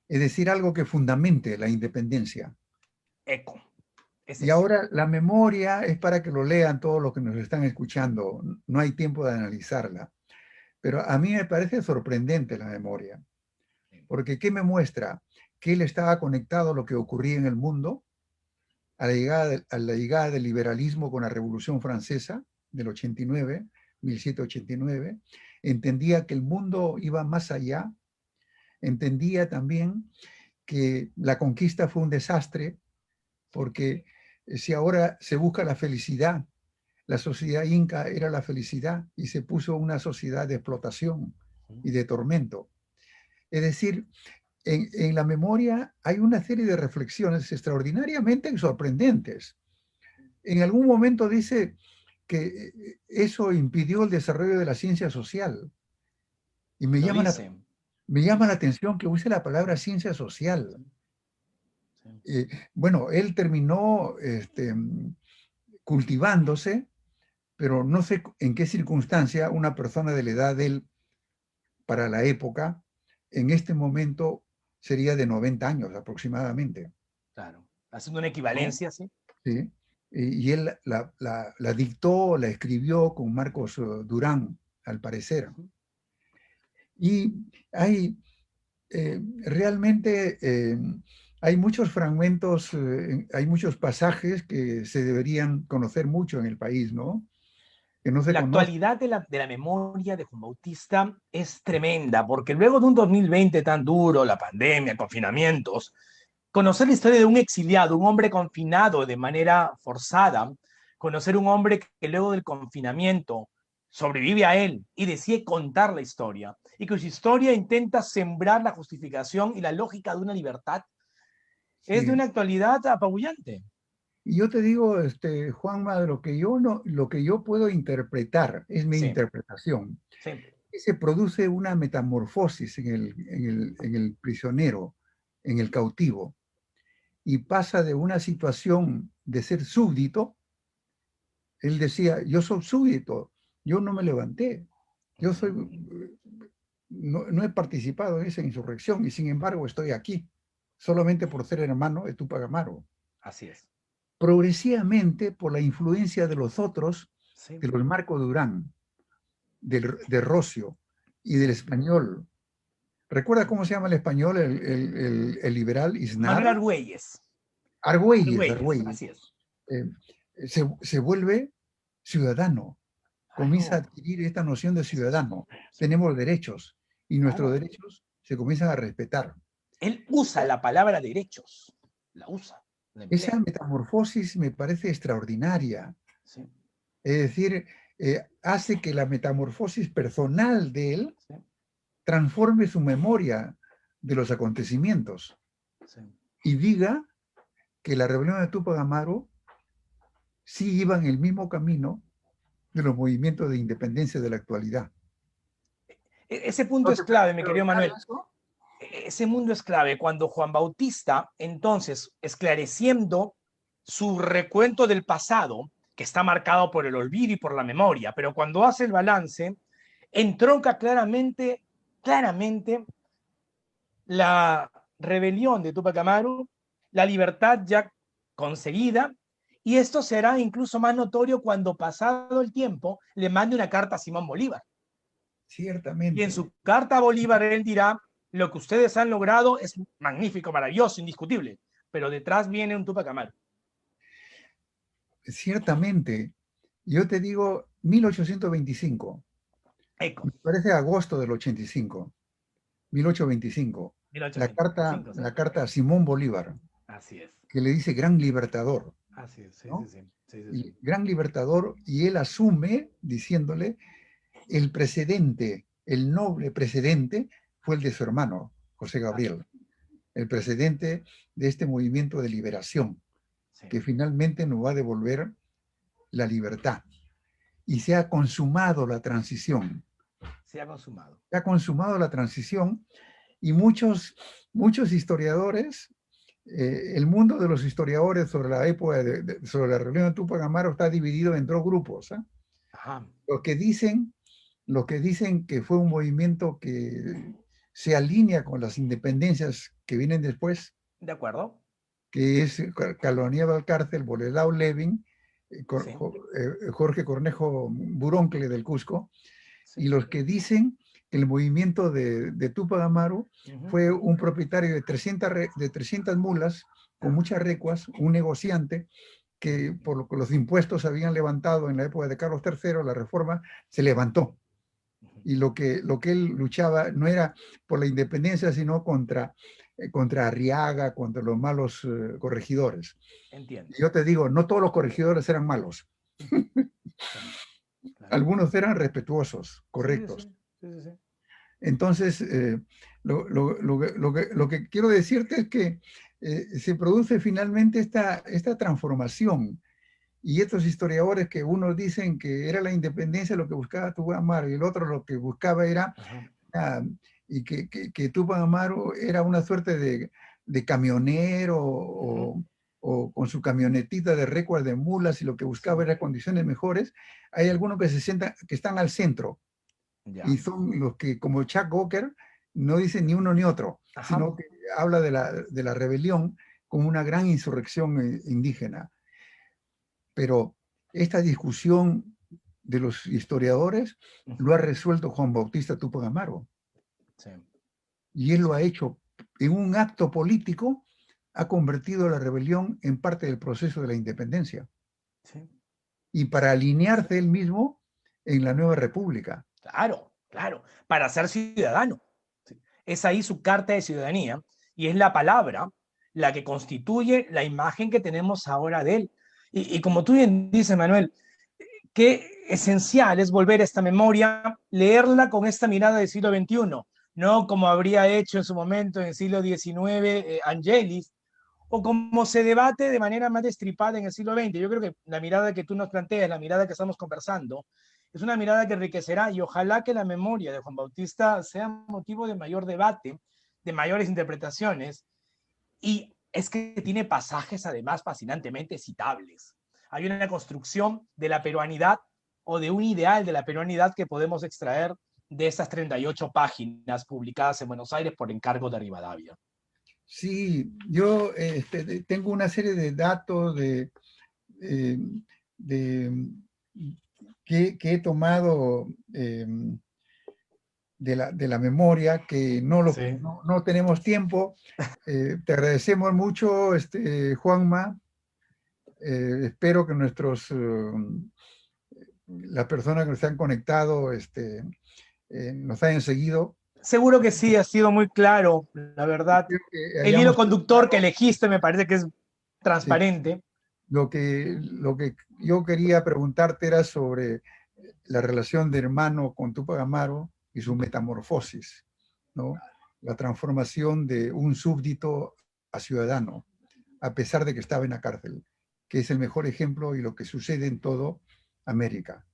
Es decir, algo que fundamente la independencia. Eco. Es Y eso. ahora la memoria es para que lo lean todos los que nos están escuchando. No hay tiempo de analizarla. Pero a mí me parece sorprendente la memoria, porque ¿qué me muestra? Que él estaba conectado a lo que ocurría en el mundo, a la llegada del liberalismo con la Revolución Francesa del 89, 1789, entendía que el mundo iba más allá, entendía también que la conquista fue un desastre, porque si ahora se busca la felicidad, la sociedad inca era la felicidad y se puso una sociedad de explotación y de tormento. Es decir, en la memoria hay una serie de reflexiones extraordinariamente sorprendentes. En algún momento dice que eso impidió el desarrollo de la ciencia social. Y me Lo llama la, dicen. me llama la Dice. atención que use la palabra ciencia social. Sí, sí. Bueno, él terminó cultivándose, pero no sé en qué circunstancia una persona de la edad de él para la época, en este momento sería de 90 años aproximadamente, Claro. Haciendo una ¿no? equivalencia, sí. Sí. Y él la dictó, la escribió con Marcos Durán, al parecer. Y hay realmente hay muchos fragmentos, hay muchos pasajes que se deberían conocer mucho en el país, ¿no? Que no se La conocen. actualidad de la memoria de Juan Bautista es tremenda, porque luego de un 2020 tan duro, la pandemia, confinamientos, conocer la historia de un exiliado, un hombre confinado de manera forzada, conocer un hombre que luego del confinamiento sobrevive a él y decide contar la historia, y que su historia intenta sembrar la justificación y la lógica de una libertad, es de Sí. una actualidad apabullante. Y yo te digo, Juanma, lo que yo puedo interpretar, es mi Sí, interpretación, sí. que se produce una metamorfosis en el prisionero, en el cautivo, y pasa de una situación de ser súbdito, Él decía, yo soy súbdito, yo no me levanté, yo soy, no he participado en esa insurrección y sin embargo estoy aquí, solamente por ser hermano de Túpac Amaru. Así es. Progresivamente, por la influencia de los otros, Sí. de los Marco Durán, de Rocio y del español. ¿Recuerda cómo se llama el español, el liberal Manuel Isnar? Argüelles. Argüelles, Argüelles, Argüelles. así es. Se vuelve ciudadano, comienza a Claro. adquirir esta noción de ciudadano. Sí, Tenemos derechos y nuestros claro. derechos se comienzan a respetar. Él usa la palabra derechos. La usa, la Esa emplea. metamorfosis me parece extraordinaria. Sí, Es decir, hace que la metamorfosis personal de él sí, transforme su memoria de los acontecimientos sí. y diga que la rebelión de Túpac Amaru sí iba en el mismo camino de los movimientos de independencia de la actualidad. Ese punto ¿No es te parece clave, mi querido extraordinario Manuel. eso? Ese mundo es clave. Cuando Juan Bautista, entonces, esclareciendo su recuento del pasado, que está marcado por el olvido y por la memoria, pero cuando hace el balance, entronca claramente la rebelión de Túpac Amaru, la libertad ya conseguida, y esto será incluso más notorio cuando, pasado el tiempo, le mande una carta a Simón Bolívar. Y en Ciertamente, su carta a Bolívar él dirá, lo que ustedes han logrado es magnífico, maravilloso, indiscutible, pero detrás viene un Túpac Amaru. ciertamente. Yo te digo 1825, Eco, me parece agosto del 85, 1825, mil ochocientos veinticinco, ¿sí? la carta a Simón Bolívar, Así es, que le dice gran libertador, así es, sí, sí, ¿no? sí, sí, sí, Y sí. gran libertador, y él asume diciéndole, el precedente, el noble precedente, fue el de su hermano, José Gabriel, el precedente de este movimiento de liberación, Sí, que finalmente nos va a devolver la libertad. Y se ha consumado la transición. se ha consumado. Se ha consumado la transición y muchos historiadores, el mundo de los historiadores sobre la época, sobre la rebelión de Túpac Amaru está dividido en dos grupos. Ajá, Los que dicen, los que dicen que fue un movimiento que se alinea con las independencias que vienen después, de acuerdo. que es Calonia Valcárcel, Boleslao Levin, Sí, Jorge Cornejo Buroncle del Cusco, sí. y los que dicen que el movimiento de Túpac Amaru fue un propietario de 300 mulas con muchas recuas, un negociante que por los impuestos habían levantado en la época de Carlos III, la reforma se levantó. Y lo que él luchaba no era por la independencia, sino contra Arriaga, contra los malos corregidores. Entiendo. Y yo te digo, no todos los corregidores eran malos. Claro, claro. Algunos eran respetuosos, Sí, sí, correctos. sí, sí, sí, sí. Entonces, lo que quiero decirte es que se produce finalmente esta transformación. Y estos historiadores que unos dicen que era la independencia lo que buscaba Túpac Amaru y el otro lo que buscaba era, Ajá. y que Túpac Amaru era una suerte de camionero o con su camionetita de récord de mulas y lo que buscaba Sí. era condiciones mejores. Hay algunos que que están al centro Ya. y son los que, como Chuck Walker, no dicen ni uno ni otro, Ajá. sino que habla de la rebelión como una gran insurrección indígena. Pero esta discusión de los historiadores lo ha resuelto Juan Bautista Túpac Amaru. Sí. Y él lo Sí. ha hecho en un acto político, ha convertido la rebelión en parte del proceso de la independencia. Sí. Y para alinearse él mismo en la nueva república. Claro, claro, para ser ciudadano. Es ahí su carta de ciudadanía y es la palabra la que constituye la imagen que tenemos ahora de él. Y como tú bien dices, Manuel, qué esencial es volver a esta memoria, leerla con esta mirada del siglo XXI, no como habría hecho en su momento en el siglo XIX Angelis, o como se debate de manera más destripada en el siglo XX. Yo creo que la mirada que tú nos planteas, la mirada que estamos conversando, es una mirada que enriquecerá y ojalá que la memoria de Juan Bautista sea motivo de mayor debate, de mayores interpretaciones, y es que tiene pasajes además fascinantemente citables. hay una construcción de la peruanidad o de un ideal de la peruanidad que podemos extraer de esas 38 páginas publicadas en Buenos Aires por encargo de Rivadavia. Sí, yo tengo una serie de datos eh, de, que he tomado de la memoria, que Sí. no tenemos tiempo. Te agradecemos mucho, Juanma. Espero que las personas que nos han conectado nos hayan seguido. Seguro que sí, ha sido muy claro, la verdad. Creo que El hilo hayamos conductor que elegiste me parece que es sí, transparente. lo que yo quería preguntarte era sobre la relación de hermano con Túpac Amaru y su metamorfosis, ¿no? La transformación de un súbdito a ciudadano, a pesar de que estaba en la cárcel, que es el mejor ejemplo y lo que sucede en todo América.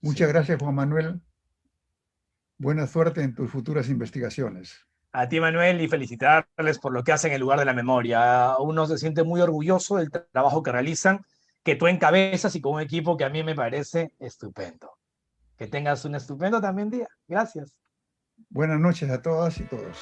Muchas Sí. gracias, Juan Manuel. Buena suerte en tus futuras investigaciones. A ti, Manuel, y felicitarles por lo que hacen en lugar de la memoria. Uno se siente muy orgulloso del trabajo que realizan, que tú encabezas y con un equipo que a mí me parece estupendo. Que tengas un estupendo también día. Gracias. Buenas noches a todas y todos.